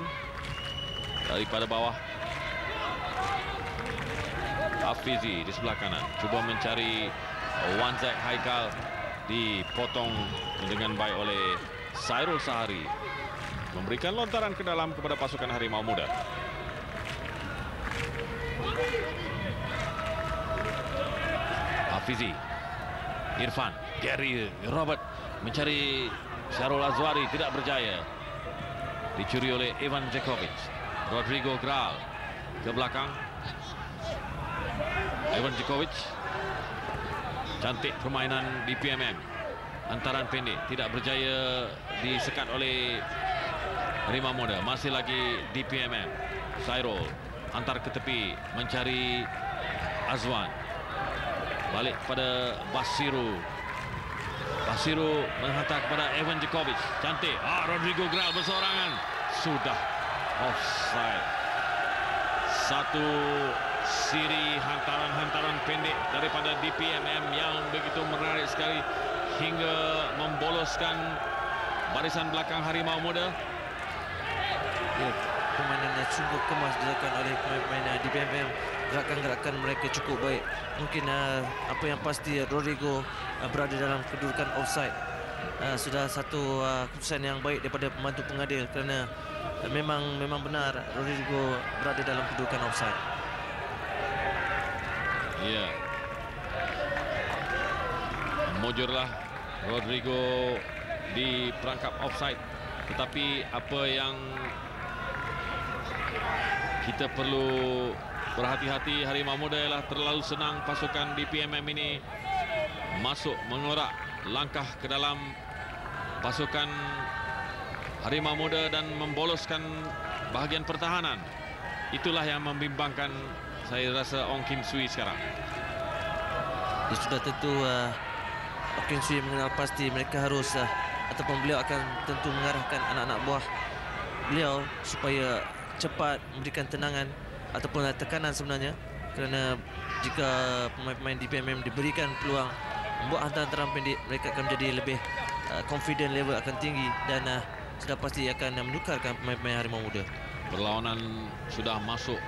S3: daripada bawah. Afizi di sebelah kanan. Cuba mencari Wanzak Haikal. Dipotong dengan baik oleh Sairul Sahari. Memberikan lontaran ke dalam kepada pasukan Harimau Muda. Afizi, Irfan, Gary Robert mencari Syarul Azwari, tidak berjaya. Dicuri oleh Evan Djikovic. Rodrigo Gral ke belakang. Evan Djikovic. Cantik permainan di PMM. Antaran pendek, tidak berjaya disekat oleh Harimau Muda. Masih lagi di PMM. Sairul antar ke tepi, mencari Azwan. Balik pada Basiru. Basiru menghantar kepada Evan Djikovic. Cantik. Rodrigo Gral bersorangan. Sudah offside. Satu siri hantaran-hantaran pendek daripada DPMM yang begitu menarik sekali hingga memboloskan barisan belakang Harimau Muda.
S4: Ya, permainan yang sungguh kemas dilakukan oleh pemain-pemain DPMM. Gerakan-gerakan mereka cukup baik. Mungkin apa yang pasti Rodrigo berada dalam kedudukan offside. Sudah satu keputusan yang baik daripada pembantu pengadil kerana memang benar Rodrigo berada dalam kedudukan offside.
S3: Ya. Mujurlah Rodrigo di perangkap offside. Tetapi apa yang kita perlu berhati-hati Harimau Muda ialah terlalu senang pasukan DPMM ini masuk mengorak langkah ke dalam pasukan Harimau Muda dan memboloskan bahagian pertahanan. Itulah yang membimbangkan saya rasa Ong Kim Sui sekarang.
S4: Dia sudah tentu Ong Kim Sui mengenal pasti mereka harus ataupun beliau akan tentu mengarahkan anak-anak buah beliau supaya cepat memberikan tenangan ataupun tekanan sebenarnya, kerana jika pemain-pemain DPMM diberikan peluang membuat hantaran pendek, mereka akan menjadi lebih confident level akan tinggi dan sudah pasti akan menukarkan pemain-pemain Harimau Muda.
S3: Perlawanan sudah masuk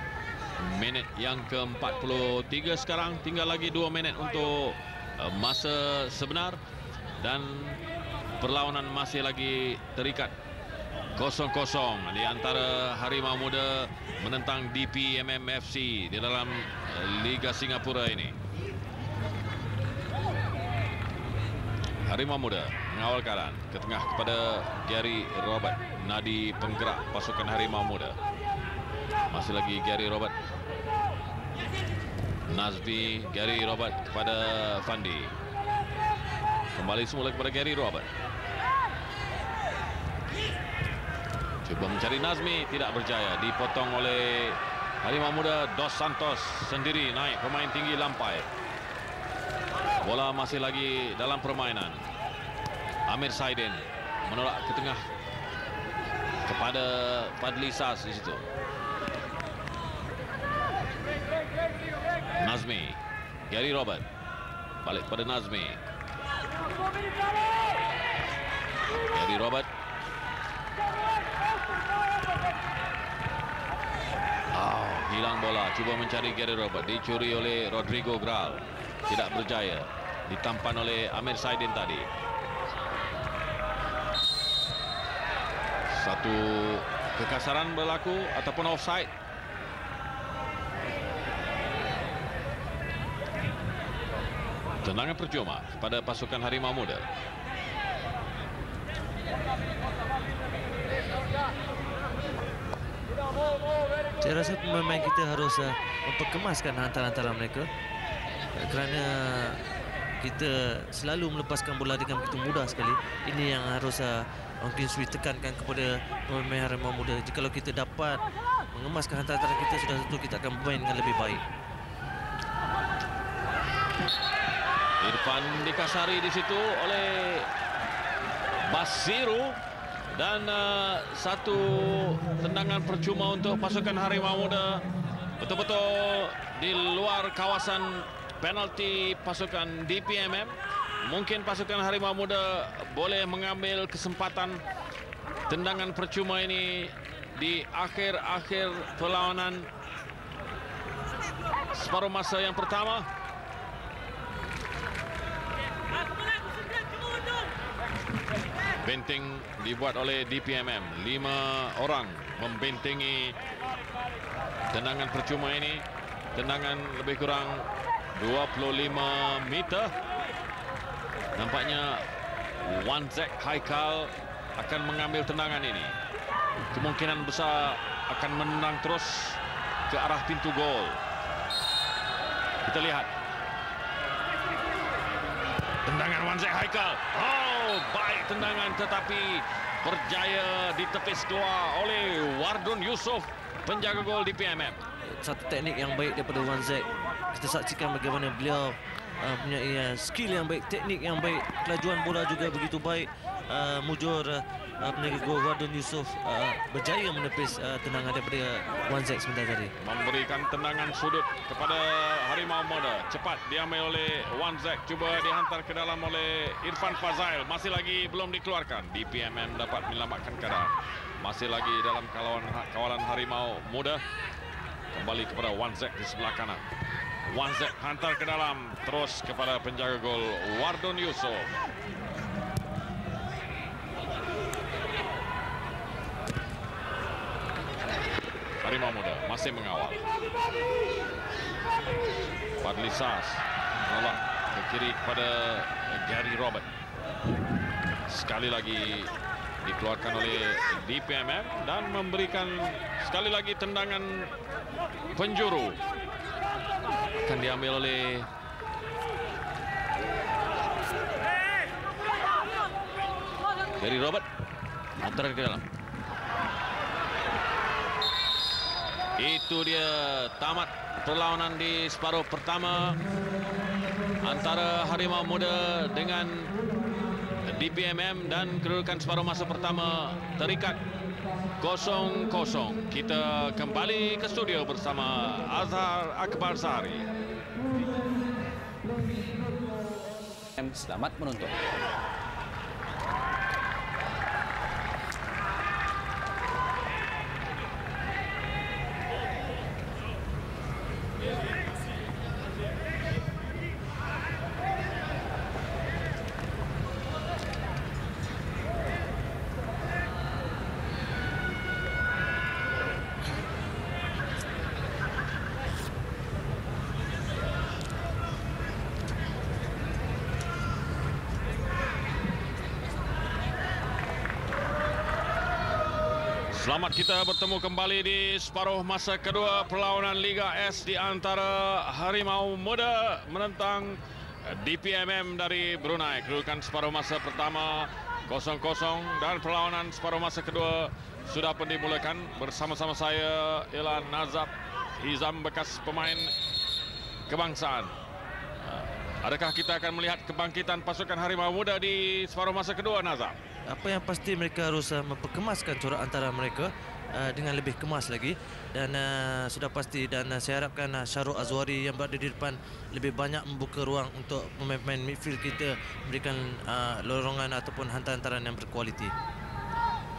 S3: minit yang ke-43 sekarang, tinggal lagi 2 minit untuk masa sebenar dan perlawanan masih lagi terikat 0-0 di antara Harimau Muda menentang DPMM FC di dalam Liga Singapura ini. Harimau Muda mengawal keadaan ke tengah kepada Gary Robert, nadi penggerak pasukan Harimau Muda. Masih lagi Gary Robert, Nazmi, Gary Robert kepada Fandi. Kembali semula kepada Gary Robert. Cuba mencari Nazmi, tidak berjaya. Dipotong oleh Harimau Muda. Dos Santos sendiri naik, pemain tinggi lampai. Bola masih lagi dalam permainan. Amir Saidin menolak ke tengah kepada Fadli Sas di situ. Nazmi, Gary Robert balik pada Nazmi. Gary Robert. Hilang bola, cuba mencari Gary Robert, dicuri oleh Rodrigo Gral, tidak berjaya, ditampan oleh Amir Saidin tadi. Satu kekasaran berlaku ataupun offside. Tendangan percuma kepada pasukan Harimau Muda.
S4: Saya rasa pemain kita harus memperkemaskan hantaran-hantaran mereka, kerana kita selalu melepaskan bola dengan begitu mudah sekali. Ini yang harus Ong Kim Sui tekankan kepada pemain Harimau Muda. Jikalau kita dapat mengemaskan hantaran kita, sudah tentu kita akan bermain dengan lebih baik.
S3: Irfan dikasari di situ oleh Basiru. Dan satu tendangan percuma untuk pasukan Harimau Muda. Betul-betul di luar kawasan penalti pasukan DPMM. Mungkin pasukan Harimau Muda boleh mengambil kesempatan tendangan percuma ini di akhir-akhir perlawanan separuh masa yang pertama. Benteng dibuat oleh DPMM. 5 orang membentengi tendangan percuma ini. Tendangan lebih kurang 25 meter. Nampaknya Wanzek Haikal akan mengambil tendangan ini. Kemungkinan besar akan menendang terus ke arah pintu gol. Kita lihat. Tendangan Wanzek Haikal. Baik tendangan, tetapi berjaya ditepis keluar oleh Wardun Yusof, penjaga gol DPMM.
S4: Satu teknik yang baik daripada Wanzek. Kita saksikan bagaimana beliau punya skill yang baik, teknik yang baik, kelajuan bola juga begitu baik. Mujur penjaga gol Wardon Yusof berjaya menepis tendangan daripada Wanzek sebentar tadi.
S3: Memberikan tendangan sudut kepada Harimau Muda. Cepat diambil oleh Wanzek, cuba dihantar ke dalam oleh Irfan Fazail. Masih lagi belum dikeluarkan. DPMM dapat menyelamatkan keadaan. Masih lagi dalam kawalan Harimau Muda. Kembali kepada Wanzek di sebelah kanan. Wanzek hantar ke dalam, terus kepada penjaga gol Wardon Yusof. Harimau Muda masih mengawal. Fadli Sas menolak ke kiri kepada Gary Robert. Sekali lagi dikeluarkan oleh DPMM dan memberikan sekali lagi tendangan penjuru. Akan diambil oleh Gary Robert. Hantar ke dalam. Itu dia tamat perlawanan di separuh pertama antara Harimau Muda dengan DPMM, dan kedudukan separuh masa pertama terikat 0-0. Kita kembali ke studio bersama Azhar Akbar Sari.
S1: Selamat menonton.
S3: Selamat kita bertemu kembali di separuh masa kedua perlawanan Liga S di antara Harimau Muda menentang DPMM dari Brunei. Kedudukan separuh masa pertama 0-0 dan perlawanan separuh masa kedua sudah pun dimulakan. Bersama-sama saya ialah Nazab Izam, bekas pemain kebangsaan. Adakah kita akan melihat kebangkitan pasukan Harimau Muda di separuh masa kedua, Nazab?
S4: Apa yang pasti mereka harus memperkemaskan corak antara mereka dengan lebih kemas lagi, dan sudah pasti, dan saya harapkan Syarul Azwari yang berada di depan lebih banyak membuka ruang untuk pemain-pemain midfield kita memberikan lorongan ataupun hantaran yang berkualiti.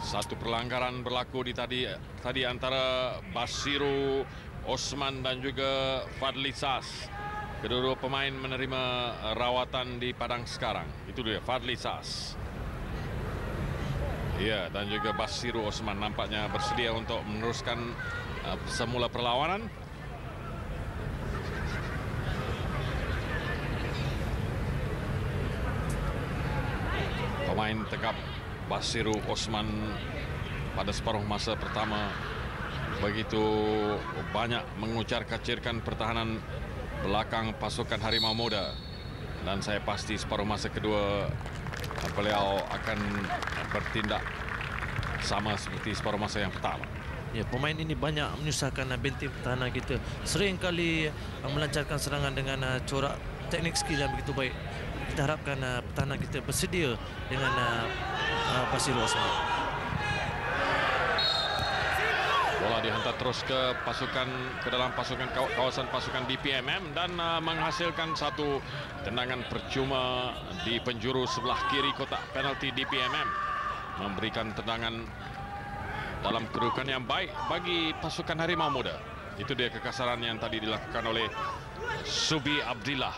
S3: Satu pelanggaran berlaku di tadi antara Basiru Osman dan juga Fadli Sas. Kedua-dua pemain menerima rawatan di padang sekarang. Itu dia Fadli Sas. Ya, dan juga Basiru Osman nampaknya bersedia untuk meneruskan semula perlawanan. Pemain tegap Basiru Osman pada separuh masa pertama begitu banyak mengucar-kacirkan pertahanan belakang pasukan Harimau Muda, dan saya pasti separuh masa kedua beliau akan bertindak sama seperti separuh masa yang pertama.
S4: Ya, pemain ini banyak menyusahkan benteng pertahanan kita. Sering kali melancarkan serangan dengan corak teknik skill yang begitu baik. Kita harapkan pertahanan kita bersedia dengan Basiru Osman.
S3: Bola dihantar terus ke dalam kawasan pasukan DPMM dan menghasilkan satu tendangan percuma di penjuru sebelah kiri kotak penalti DPMM, memberikan tendangan dalam kedudukan yang baik bagi pasukan Harimau Muda. Itu dia kekasaran yang tadi dilakukan oleh Subi Abdillah.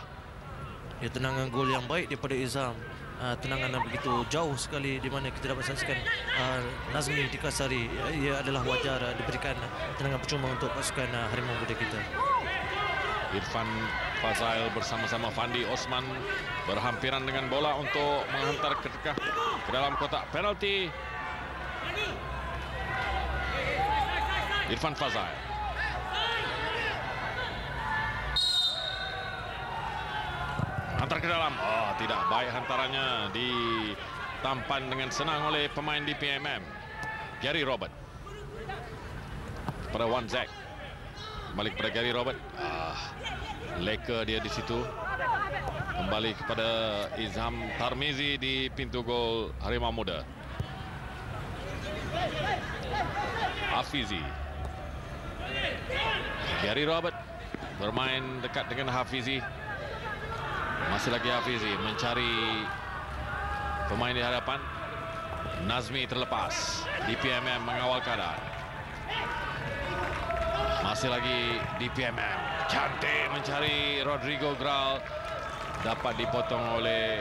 S4: Ya, tendangan gol yang baik daripada Izam. Tendangan yang begitu jauh sekali di mana kita dapat saksikan Nazmi dikasari. Ia adalah wajar diberikan tendangan percuma untuk pasukan Harimau Muda kita.
S3: Irfan Fazail bersama-sama Fandi Osman berhampiran dengan bola untuk menghantar ke dalam kotak penalti. Irfan Fazail. Hantar ke dalam. Oh, tidak baik hantarannya, ditampan dengan senang oleh pemain DPMM. Gary Robert. Pada Wanzek. Balik pada Gary Robert. Leka dia di situ. Kembali kepada Izam Tarmizi di pintu gol Harimau Muda. Hafizi. Gary Robert bermain dekat dengan Hafizi. Masih lagi Hafizi mencari pemain di hadapan. Nazmi terlepas. DPMM mengawal keadaan. Masih lagi DPMM. Cantik mencari Rodrigo Gral. Dapat dipotong oleh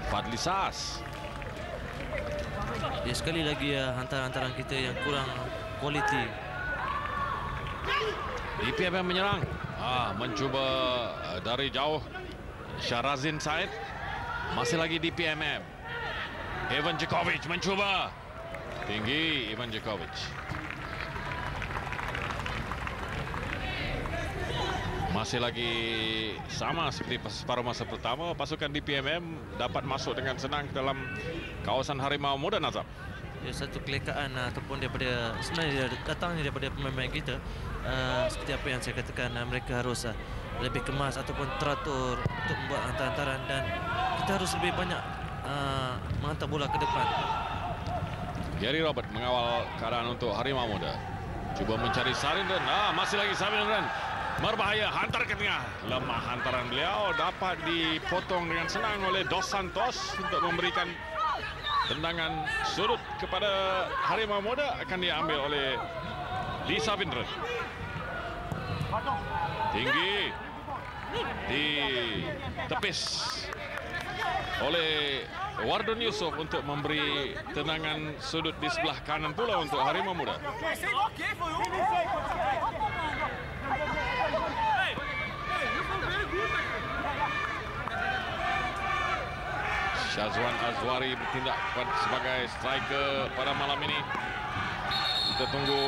S3: Fadli Sas.
S4: Ya, sekali lagi hantaran-hantaran kita yang kurang kualiti.
S3: DPMM menyerang. Mencuba dari jauh. Syarazin Said. Masih lagi DPMM. Ivan Djokovic mencuba. Tinggi Ivan Djokovic. Masih lagi sama seperti separuh masa pertama. Pasukan DPMM dapat masuk dengan senang ke dalam kawasan Harimau Muda, Nazam.
S4: Ya, satu kelekaan ataupun daripada sebenarnya datangnya daripada pemain-pemain kita. Seperti apa yang saya katakan, mereka harus lebih kemas ataupun teratur untuk membuat hantaran-hantaran, dan kita harus lebih banyak menghantar bola ke depan.
S3: Gary Robert mengawal keadaan untuk Harimau Muda. Cuba mencari Sarindran. Masih lagi Sarindran. Berbahaya, hantar ke tengah. Lemah hantaran beliau, dapat dipotong dengan senang oleh Dos Santos untuk memberikan tendangan sudut kepada Harimau Muda. Akan diambil oleh Di Savindran. Tinggi ditepis oleh Wardon Yusof untuk memberi tendangan sudut di sebelah kanan pula untuk Harimau Muda. Syazwan Azwari bertindak sebagai striker pada malam ini. Kita tunggu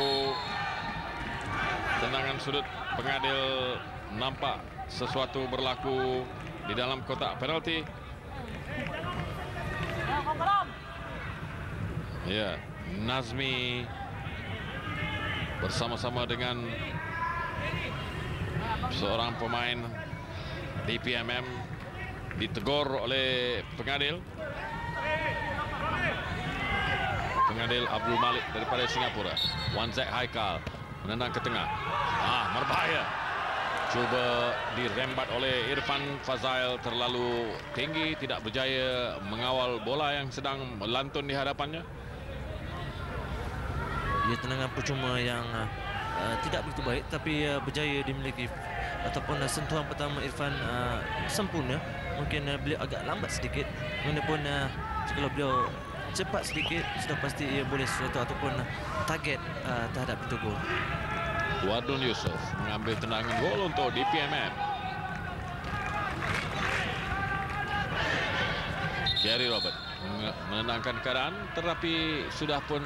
S3: tendangan sudut. Pengadil nampak sesuatu berlaku di dalam kotak penalti. Ya, Nazmi bersama-sama dengan seorang pemain DPMM ditegur oleh pengadil Abdul Malik daripada Singapura. Wanzek Haikal menendang ke tengah. Berbahaya. Cuba dirembat oleh Irfan Fazail, terlalu tinggi, tidak berjaya mengawal bola yang sedang melantun di hadapannya.
S4: Ya, tendangan percuma yang tidak begitu baik, tapi berjaya dimiliki, ataupun sentuhan pertama Irfan sempurna. Mungkin beliau agak lambat sedikit, walaupun kalau beliau cepat sedikit, sudah pasti ia boleh sesuatu ataupun target terhadap pintu gol.
S3: Wardon Yusof mengambil tendangan gol untuk DPMM. Gary Robert menenangkan keadaan, tetapi sudah pun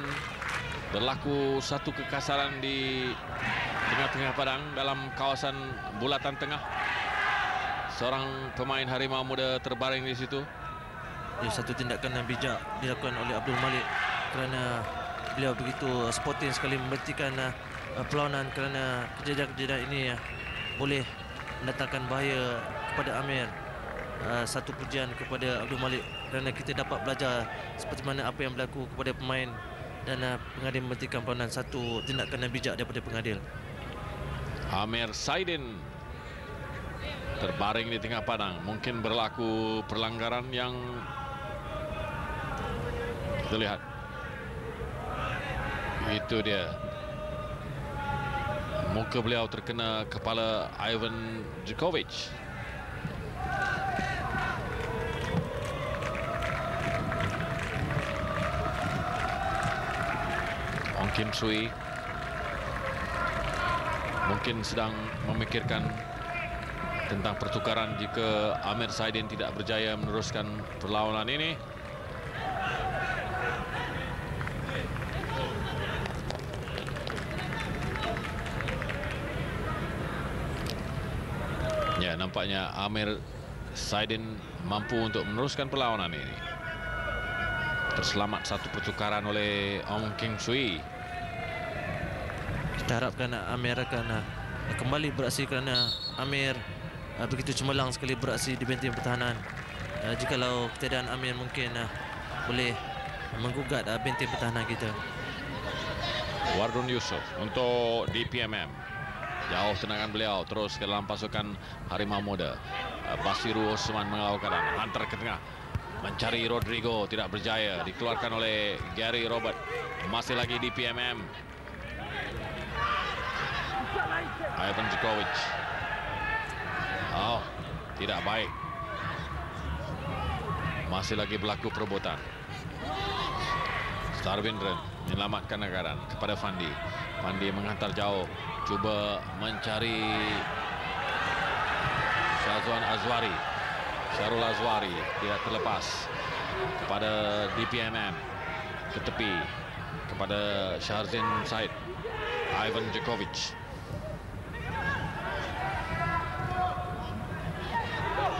S3: berlaku satu kekasaran di tengah-tengah padang dalam kawasan bulatan tengah. Seorang pemain Harimau Muda terbaring di situ.
S4: Ya, satu tindakan yang bijak dilakukan oleh Abdul Malik kerana beliau begitu sporting sekali membentikan perlawanan, kerana kejadian-kejadian ini boleh mendatangkan bahaya kepada Amir. Satu pujian kepada Abdul Malik kerana kita dapat belajar seperti mana apa yang berlaku kepada pemain, dan pengadil membentikan perlawanan. Satu tindakan yang bijak daripada pengadil.
S3: Amir Saidin terbaring di tengah padang. Mungkin berlaku pelanggaran yang kita lihat. Itu dia. Muka beliau terkena kepala Ivan Djokovic. Ong Kim Sui mungkin sedang memikirkan tentang pertukaran jika Amir Saidin tidak berjaya meneruskan perlawanan ini. Ya, nampaknya Amir Saidin mampu untuk meneruskan perlawanan ini. Terselamat satu pertukaran oleh Ong Kim Sui.
S4: Kita harapkan Amir akan kembali beraksi, kerana Amir begitu cemerlang sekali beraksi di benteng pertahanan. Jikalau ketiadaan Amir mungkin boleh menggugat benteng pertahanan kita.
S3: Wardun Yusof untuk DPMM. Jauh tendangan beliau terus ke dalam pasukan Harimau Muda. Basiru Osman mengawal keadaan, hantar ke tengah, mencari Rodrigo, tidak berjaya, dikeluarkan oleh Gary Robert. Masih lagi DPMM. Ivan Djokovic. Oh, tidak baik. Masih lagi berlaku perebutan. Starvindren menyelamatkan keadaan kepada Fandi. Fandi menghantar jauh, cuba mencari Syazwan Azwari. Syarul Azwari tidak terlepas kepada DPMM, ke tepi kepada Syarzin Said. Ivan Djokovic.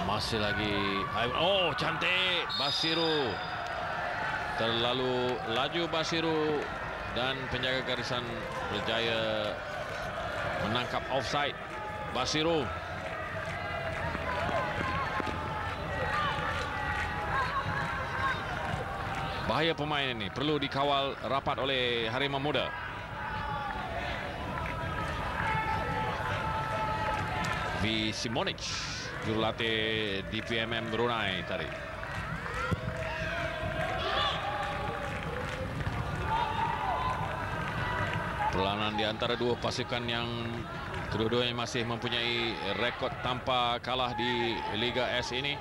S3: Masih lagi. Oh, cantik Basiru. Terlalu laju Basiru dan penjaga garisan berjaya menangkap offside. Basiru. Bahaya pemain ini, perlu dikawal rapat oleh Harimau Muda. V. Simonic, jurulatih DPMM Brunei tadi. Perlawanan di antara dua pasukan yang kedua-duanya masih mempunyai rekod tanpa kalah di Liga S ini.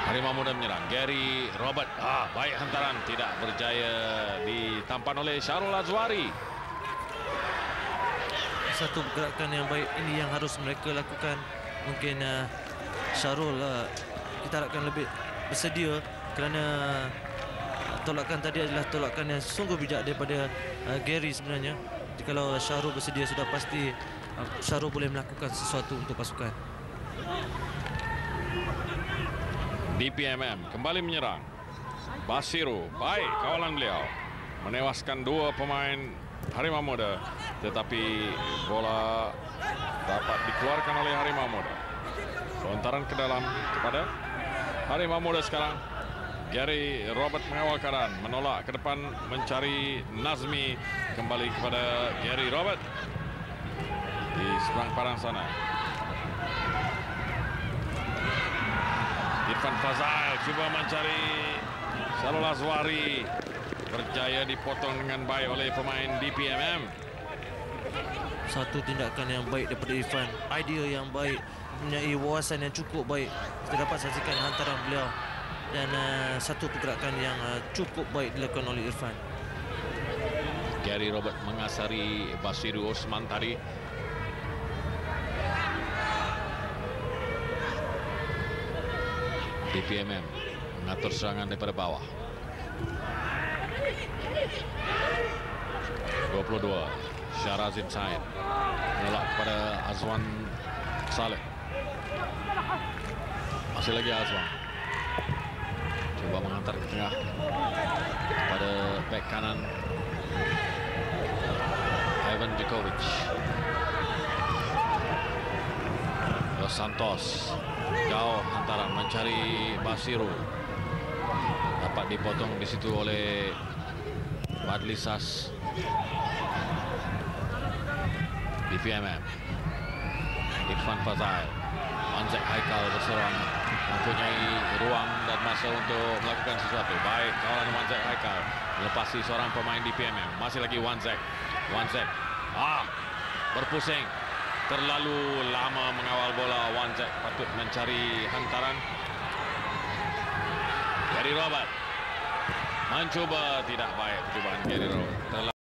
S3: Harimau Muda menyerang. Gary Robert. Baik hantaran, tidak berjaya ditampan oleh Syarul Azwari.
S4: Satu pergerakan yang baik ini yang harus mereka lakukan. Mungkin Syarul kita harapkan lebih bersedia, kerana tolakan tadi adalah tolakan yang sungguh bijak daripada Gary sebenarnya. Jikalau Syarul bersedia, sudah pasti Syarul boleh melakukan sesuatu untuk pasukan.
S3: DPMM kembali menyerang. Basiru, baik kawalan beliau, menewaskan dua pemain Harimau Muda, tetapi bola dapat dikeluarkan oleh Harimau Muda. Lontaran ke dalam kepada Harimau Muda sekarang. Gary Robert mengawal keadaan, menolak ke depan, mencari Nazmi, kembali kepada Gary Robert di seberang parang sana. Irfan Fazal cuba mencari Syarul Azwari, berjaya dipotong dengan baik oleh pemain DPMM.
S4: Satu tindakan yang baik daripada Irfan, idea yang baik, mempunyai wawasan yang cukup baik. Kita dapat saksikan hantaran beliau dan satu pergerakan yang cukup baik dilakukan oleh Irfan.
S3: Gary Robert mengasari Basiru Osman tadi. DPMM mengatur serangan daripada bawah. 22 Syarazin Said menolak kepada Azwan Saleh. Masih lagi Azwan, coba menghantar ke tengah kepada bek kanan Ivan Djokovic. Dos Santos jauh hantaran, mencari Basiru, dapat dipotong di situ oleh Fadlisas. DPMM. Irfan Fazal. Wanzek Haikal berserang, mempunyai ruang dan masa untuk melakukan sesuatu. Baik kawalan Wanzek Haikal, melepasi seorang pemain DPMM. Masih lagi Wanzek. Berpusing, terlalu lama mengawal bola. Wanzek patut mencari hantaran. Gary Robert mencuba, tidak baik percubaan Gary Robert.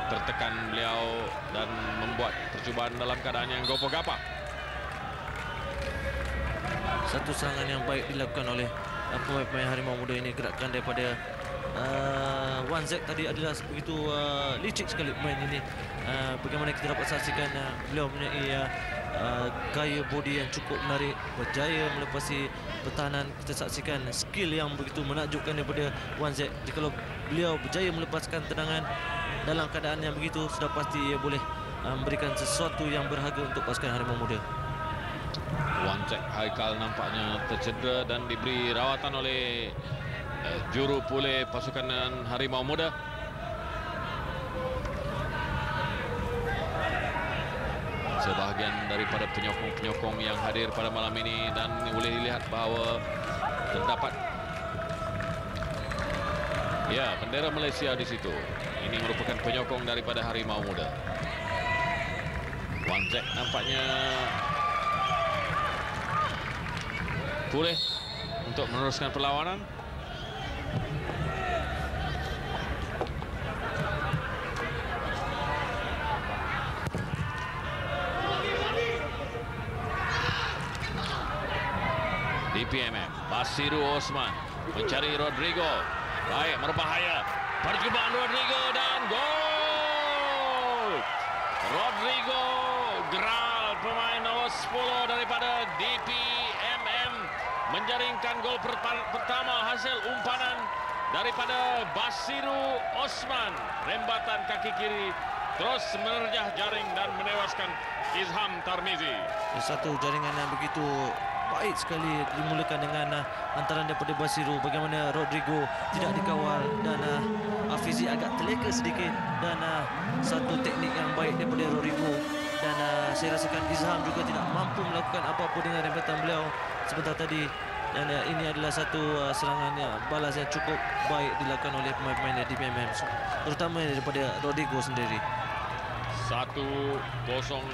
S3: tertekan beliau dan membuat percubaan dalam keadaan yang gopoh-gapah.
S4: Satu serangan yang baik dilakukan oleh pemain-pemain Harimau Muda ini. Gerakan daripada Wan Zek tadi adalah begitu licik sekali pemain ini. Bagaimana kita dapat saksikan beliau mempunyai gaya body yang cukup menarik, berjaya melepasi pertahanan. Kita saksikan skill yang begitu menakjubkan daripada Wan Zek. Jika beliau berjaya melepaskan tendangan dalam keadaan yang begitu, sudah pasti ia boleh memberikan sesuatu yang berharga untuk pasukan Harimau Muda.
S3: Wan Zek Haikal nampaknya tercedera dan diberi rawatan oleh juru pulih pasukan Harimau Muda. Sebahagian daripada penyokong-penyokong yang hadir pada malam ini, dan boleh dilihat bahawa terdapat bendera Malaysia di situ. Ini merupakan penyokong daripada Harimau Muda. Wan Zek nampaknya pulih untuk meneruskan perlawanan. DPMM, Basiru Osman mencari Rodrigo. Baik, berbahaya. Percubaan Rodrigo dan gol! Rodrigo Gral, pemain nomor 10 daripada DPMM, menjaringkan gol pertama hasil umpanan daripada Basiru Osman. Rembatan kaki kiri terus menerjah jaring dan menewaskan Izham Tarmizi.
S4: Satu jaringan yang begitu baik sekali dimulakan dengan hantaran daripada Basiru. Bagaimana Rodrigo tidak dikawal dan Hafizi agak terleka sedikit, dan satu teknik yang baik daripada Rodrigo, dan saya rasakan Izham juga tidak mampu melakukan apa-apa dengan rembatan beliau sebentar tadi. Dan ini adalah satu serangan balas yang cukup baik dilakukan oleh pemain-pemain DPMM, terutama daripada Rodrigo sendiri.
S3: 1-0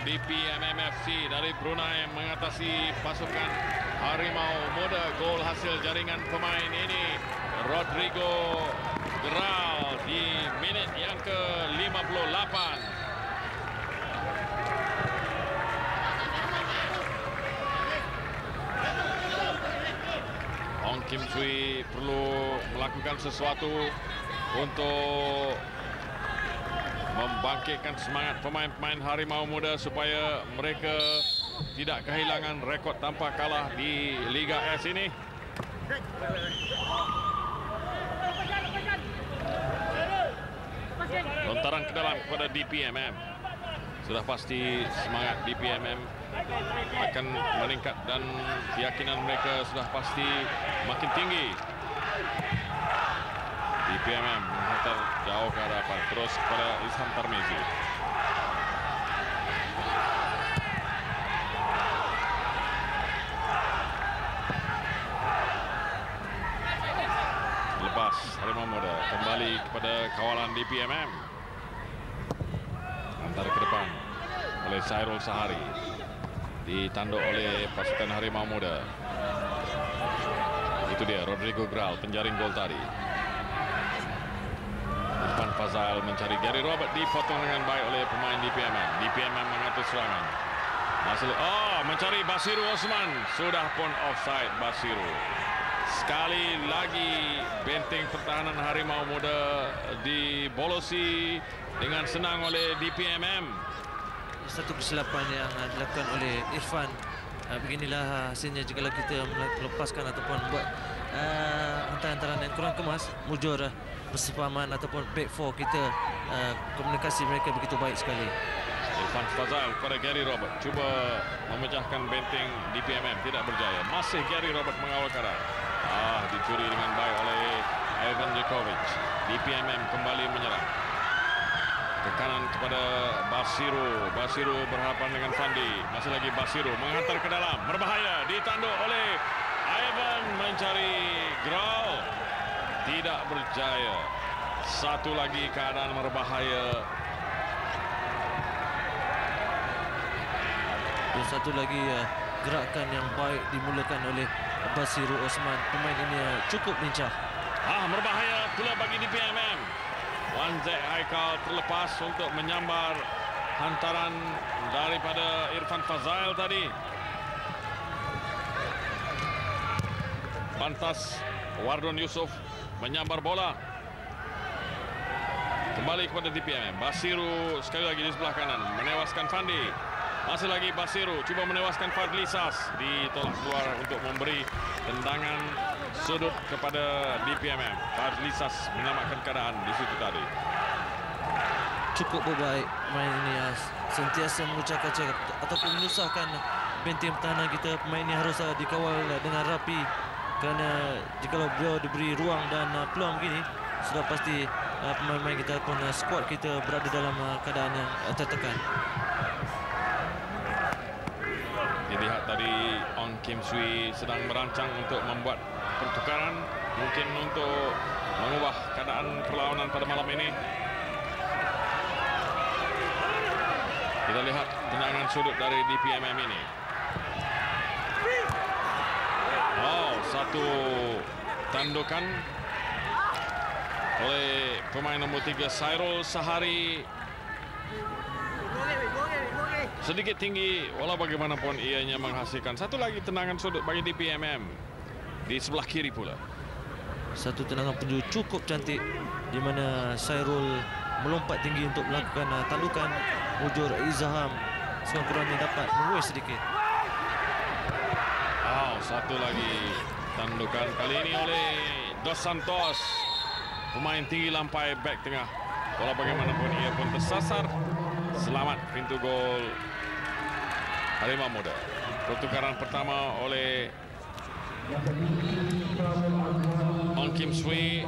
S3: DPMM FC dari Brunei mengatasi pasukan Harimau Muda. Gol hasil jaringan pemain ini Rodrigo Gral di minit yang ke-58. Ong Kim Sui perlu melakukan sesuatu untuk membangkitkan semangat pemain-pemain Harimau Muda supaya mereka tidak kehilangan rekod tanpa kalah di Liga S ini. Lontaran ke dalam kepada DPMM. Sudah pasti semangat DPMM akan meningkat dan keyakinan mereka sudah pasti makin tinggi. DPMM menghantar jauh ke hadapan, terus kepada Izham Tarmizi. Lepas Harimau Muda kembali kepada kawalan DPMM. Antara ke depan oleh Sairul Sahari, ditanduk oleh pasukan Harimau Muda. Itu dia Rodrigo Gral, penjaring gol tadi. Irfan Fazal mencari Gary Robert, dipotong dengan baik oleh pemain DPMM. DPMM mengatur serangan. Mencari Basiru Osman, sudah pun offside Basiru. Sekali lagi benteng pertahanan Harimau Muda dibolosi dengan senang oleh DPMM.
S4: Satu kesilapan yang dilakukan oleh Irfan. Beginilah hasilnya jika kita melepaskan ataupun buat hantaran-hantaran yang kurang kemas. Mujur persepahaman ataupun back four kita, komunikasi mereka begitu baik sekali.
S3: Irfan Fazal kepada Gary Robert, cuba memecahkan benteng DPMM, tidak berjaya. Masih Gary Robert mengawal kanan. Dicuri dengan baik oleh Ivan Djokovic. DPMM kembali menyerang. Tekanan kepada Basiru. Basiru berhadapan dengan Fandi. Masih lagi Basiru menghantar ke dalam. Berbahaya, ditanduk oleh Ivan, mencari Gral. Tidak berjaya. Satu lagi keadaan berbahaya.
S4: Dan satu lagi gerakan yang baik dimulakan oleh Basiru Osman. Pemain ini cukup lincah.
S3: Berbahaya pula bagi DPMM. Wan Zek Haikal terlepas untuk menyambar hantaran daripada Irfan Fazail tadi. Pantas Wardon Yusof menyambar bola. Kembali kepada DPM. Basiru sekali lagi di sebelah kanan menewaskan Fandi. Masih lagi Basiru cuba menewaskan Fadlisas, ditolak keluar untuk memberi tendangan sudut kepada DPMM. Fadlisas menyelamatkan keadaan di situ tadi.
S4: Cukup baik main ini, sentiasa mengucapkan ataupun menyusahkan benteng pertahanan kita. Pemain ini harus dikawal dengan rapi, kerana jika beliau diberi ruang dan peluang begini, sudah pasti pemain-pemain kita pun skuad kita berada dalam keadaan yang tertekan.
S3: Dilihat tadi Ong Kim Swee sedang merancang untuk membuat pertukaran, mungkin untuk mengubah keadaan perlawanan pada malam ini. Kita lihat tendangan sudut dari DPMM ini. Oh, satu tandukan oleh pemain nombor 3 Sairul Sahari. Sedikit tinggi, walau bagaimanapun ianya menghasilkan satu lagi tendangan sudut bagi DPMM di sebelah kiri pula.
S4: Satu tendangan penju cukup cantik di mana Sairul melompat tinggi untuk melakukan tandukan. Mujur Izham sekurang-kurangnya dapat menguis sedikit.
S3: Oh, satu lagi tandukan kali ini oleh Dos Santos. Pemain tinggi lampai back tengah. Walau bagaimanapun ia pun tersasar. Selamat pintu gol Harimau Muda. Pertukaran pertama oleh Ong Kim Swee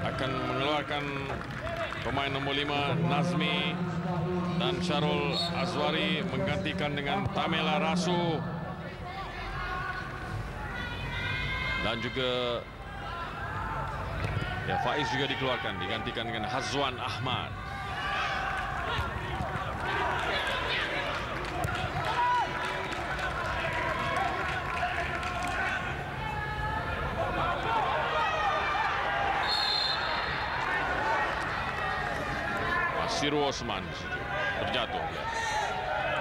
S3: akan mengeluarkan pemain nombor 5 Nazmi dan Syarul Azwari menggantikan dengan Tamela Rasu dan juga Faiz juga dikeluarkan, digantikan dengan Hazwan Ahmad. Basiru Osman terjatuh,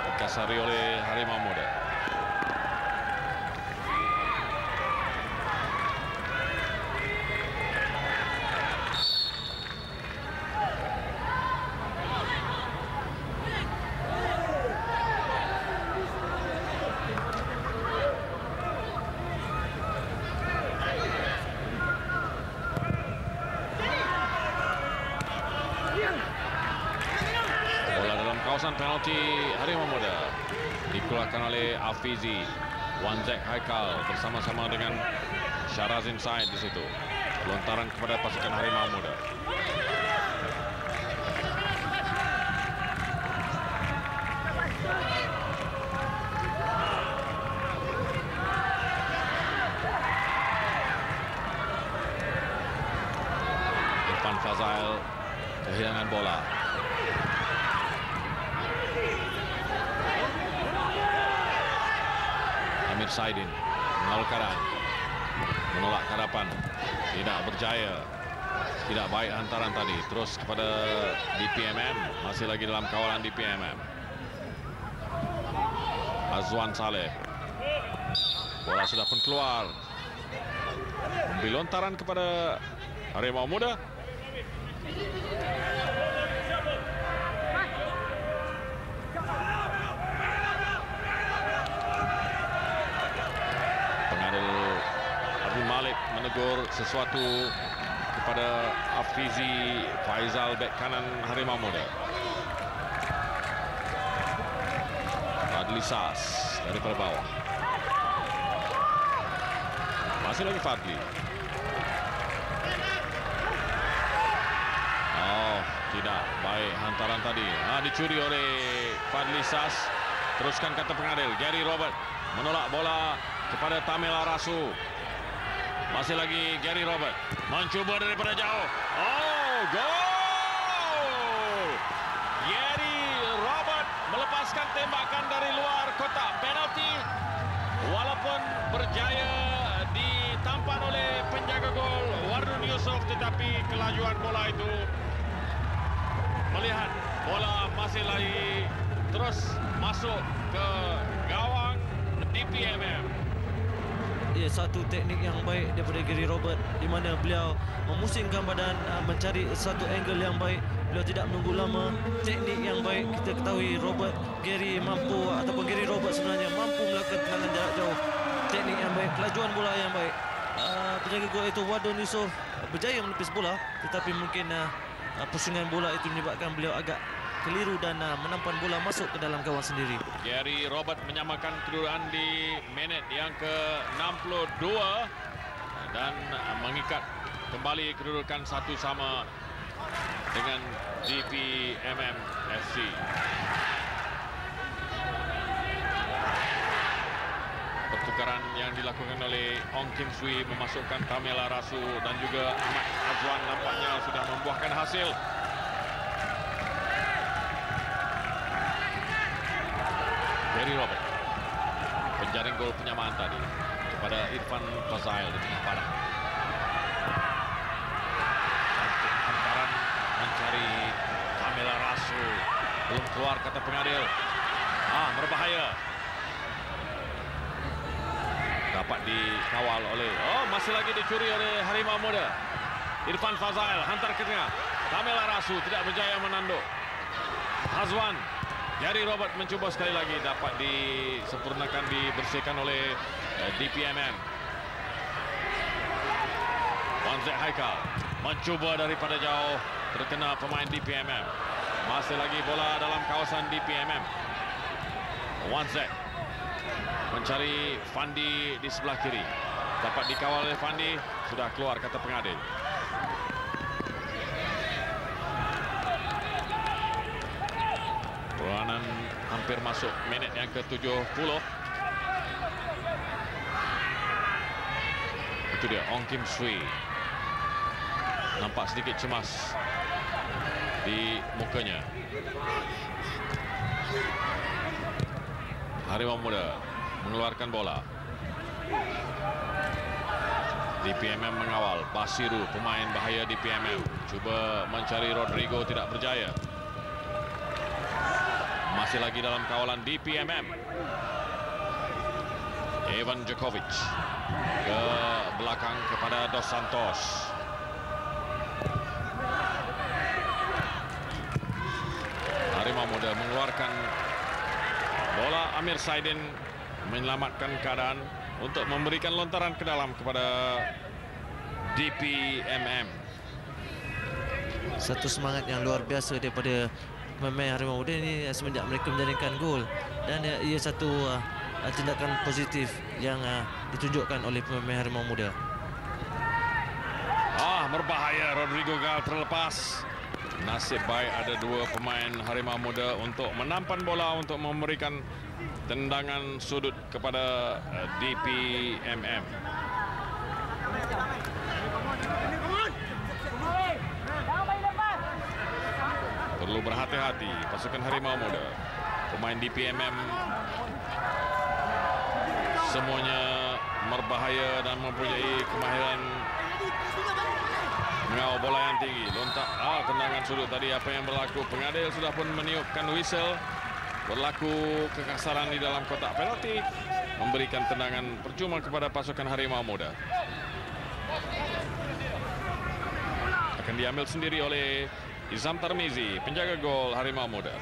S3: dikasari oleh Harimau Muda. Penalti Harimau Muda dikeluarkan oleh Afizi. Wan Zek Haikal bersama-sama dengan Syarazin Said di situ. Lontaran kepada pasukan Harimau Muda. Irfan Fazail kehilangan bola. Amir Saidin menolak harapan, tidak berjaya, tidak baik hantaran tadi. Terus kepada DPMM, masih lagi dalam kawalan DPMM. Azwan Saleh, bola sudah pun keluar, memberi lontaran kepada Harimau Muda. Malik menegur sesuatu kepada Afizi Faizal, bek kanan Harimau Muda. Fadlisas daripada bawah. Masih lagi Fadli. Oh, tidak baik hantaran tadi. Dicuri oleh Fadlisas. Teruskan kata pengadil. Gary Robert menolak bola kepada Tamela Rasu. Masih lagi Gary Robert mencuba daripada jauh. Oh, gol! Gary Robert melepaskan tembakan dari luar kotak penalti. Walaupun berjaya ditampan oleh penjaga gol Wardon Yusof, tetapi kelajuan bola itu melihat bola masih lagi terus masuk ke gawang DPMM.
S4: Ya, satu teknik yang baik daripada Gary Robert di mana beliau memusingkan badan, mencari satu angle yang baik. Beliau tidak menunggu lama. Teknik yang baik, kita ketahui Gary Robert sebenarnya mampu melakukan tendangan jarak jauh. Teknik yang baik, kelajuan bola yang baik. Penjaga gol itu Wardon Yusof berjaya menepis bola, tetapi mungkin pusingan bola itu menyebabkan beliau agak keliru dan menampan bola masuk ke dalam gawang sendiri.
S3: Gary Robert menyamakan kedudukan di minit yang ke-62 dan mengikat kembali kedudukan satu sama dengan DPMM FC. Pertukaran yang dilakukan oleh Ong Kim Sui memasukkan Tamela Rasu dan juga Ahmad Azwan nampaknya sudah membuahkan hasil. Gary Robert penjaring gol penyamaan tadi kepada Irfan Fazail di tengah padang. Hantaran mencari Tamela Rasu, belum keluar kata pengadil. Berbahaya. Dapat dikawal oleh, masih lagi dicuri oleh Harimau Muda. Irfan Fazail hantar ke tengah. Tamela Rasu tidak berjaya menanduk. Azwan, Gary Robert mencuba sekali lagi, dapat disempurnakan, dibersihkan oleh DPMM. Wanzek Haikal mencuba daripada jauh, terkena pemain DPMM. Masih lagi bola dalam kawasan DPMM. Wanzek mencari Fandi di sebelah kiri. Dapat dikawal oleh Fandi, sudah keluar kata pengadil. Perlawanan hampir masuk minit yang ke-70. Itu dia Ong Kim Sui. Nampak sedikit cemas di mukanya. Harimau Muda mengeluarkan bola. DPMM mengawal. Basiru, pemain bahaya DPMM, cuba mencari Rodrigo, tidak berjaya. Masih lagi dalam kawalan DPMM. Evan Djokovic ke belakang kepada Dos Santos. Harimau Muda mengeluarkan bola. Amir Saidin menyelamatkan keadaan untuk memberikan lontaran ke dalam kepada DPMM.
S4: Satu semangat yang luar biasa daripada pemain Harimau Muda ini semenjak mereka menjaringkan gol, dan ia satu tindakan positif yang ditunjukkan oleh pemain Harimau Muda.
S3: Berbahaya, Rodrigo Gal terlepas. Nasib baik ada dua pemain Harimau Muda untuk menampan bola untuk memberikan tendangan sudut kepada DPMM. Perlu berhati-hati pasukan Harimau Muda. Pemain DPMM semuanya berbahaya dan mempunyai kemahiran mengawal bola yang tinggi. Lontak, tendangan sudut tadi. Apa yang berlaku? Pengadil sudah pun meniupkan whistle. Berlaku kekasaran di dalam kotak penalti, memberikan tendangan percuma kepada pasukan Harimau Muda. Akan diambil sendiri oleh Izam Tarmizi, penjaga gol Harimau Muda.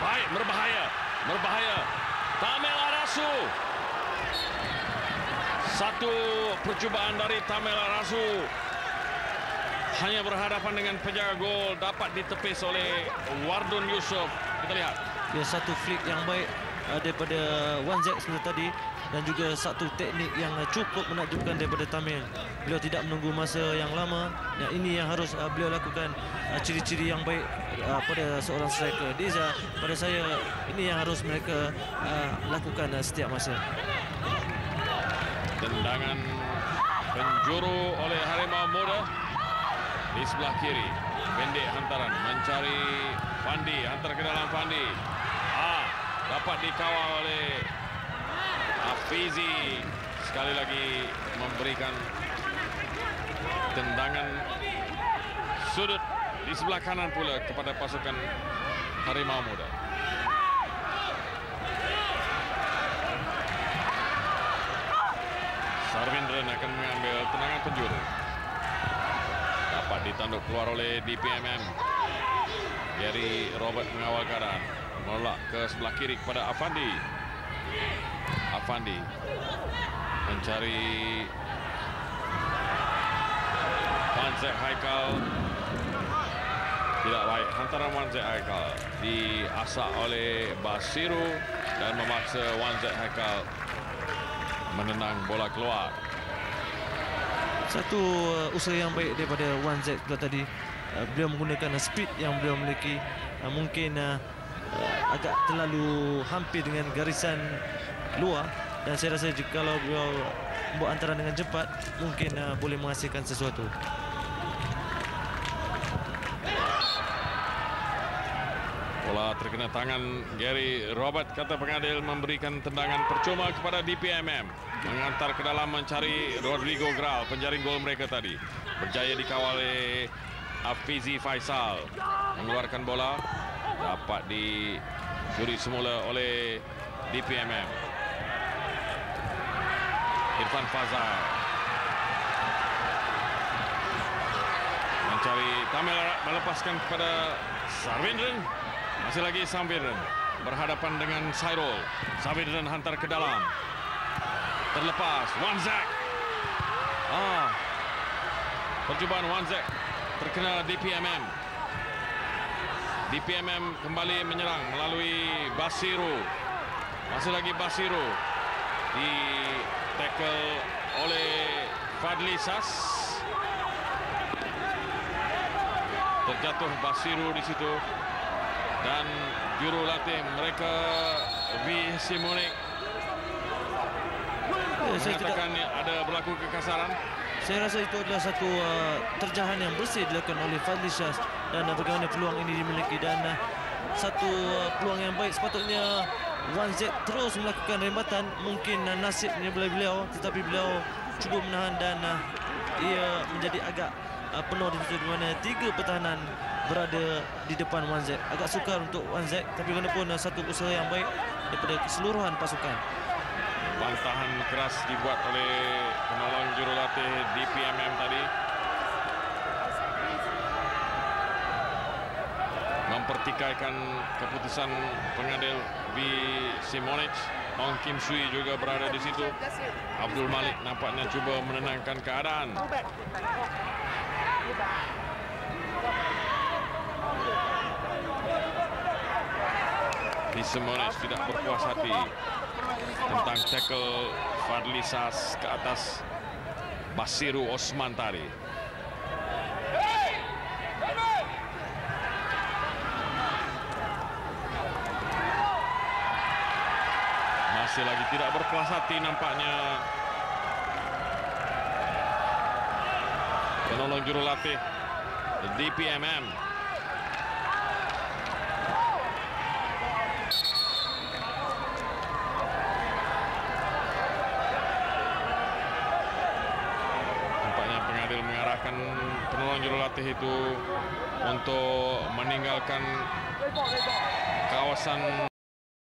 S3: Baik, berbahaya. Tamela Rasu. Satu percubaan dari Tamela Rasu, hanya berhadapan dengan penjaga gol, dapat ditepis oleh Wardon Yusof. Kita lihat.
S4: Ya, satu flick yang baik daripada Wanzek seperti tadi, dan juga satu teknik yang cukup menakjubkan daripada Tamil. Beliau tidak menunggu masa yang lama. Ini yang harus beliau lakukan, ciri-ciri yang baik pada seorang striker. Deza, pada saya ini yang harus mereka lakukan setiap masa.
S3: Tendangan penjuru oleh Harimau Muda di sebelah kiri. Pendek hantaran, mencari Fandi, hantar ke dalam Fandi. dapat dikawal oleh Hafizi. Sekali lagi memberikan tendangan sudut di sebelah kanan pula kepada pasukan Harimau Muda. Sarvindran akan mengambil tendangan penjuru. Dapat ditanduk keluar oleh DPMM. Gary Robert mengawal keadaan. Menolak ke sebelah kiri kepada Afandi. Afandi mencari Wanzek Haikal. Tidak baik. Hantaran Wanzek Haikal diasak oleh Basiru dan memaksa Wanzek Haikal menendang bola keluar.
S4: Satu usaha yang baik daripada Wanzek tadi. Beliau menggunakan speed yang beliau miliki. Mungkin agak terlalu hampir dengan garisan luar. Dan saya rasa kalau beliau buat antaran dengan cepat, mungkin boleh menghasilkan sesuatu.
S3: Bola terkena tangan Gary Robert, kata pengadil, memberikan tendangan percuma kepada DPMM. Mengantar ke dalam mencari Rodrigo Gral, penjaring gol mereka tadi. Berjaya dikawal oleh Hafizi Faisal. Mengeluarkan bola, dapat dicuri semula oleh DPMM. Irfan Fazal mencari Tamil, melepaskan kepada Sarvindran. Masih lagi Sarvindran berhadapan dengan Sairul. Sarvindran hantar ke dalam. Terlepas Wanzek. Percubaan Wanzek terkena DPMM. DPMM kembali menyerang melalui Basiru. Masih lagi Basiru. Di tackle oleh Fadli Sas. Terjatuh Basiru di situ. Dan juru latih mereka V. Simonik mengatakan ada berlaku kekasaran.
S4: Saya rasa itu adalah satu terjahan yang bersih dilakukan oleh Fadli Syaz. Dan bagaimana peluang ini dimiliki. Dan satu peluang yang baik. Sepatutnya Wanzek terus melakukan rembatan. Mungkin nasibnya beliau, tetapi beliau cuba menahan dan ia menjadi agak penuh di mana 3 pertahanan berada di depan Wanzek. Agak sukar untuk Wanzek, tapi walaupun satu usaha yang baik daripada keseluruhan pasukan.
S3: Bantahan keras dibuat oleh penolong jurulatih DPMM tadi. Mempertikaikan keputusan pengadil V. Simonik. Ong Kim Sui juga berada di situ. Abdul Malik nampaknya cuba menenangkan keadaan. V. Simonik tidak berpuas hati tentang tackle Fadli Sas ke atas Basiru Osman tadi. Masih lagi tidak berpuas hati nampaknya penolong jurulatih DPMM. Nampaknya pengadil mengarahkan penolong jurulatih itu untuk meninggalkan kawasan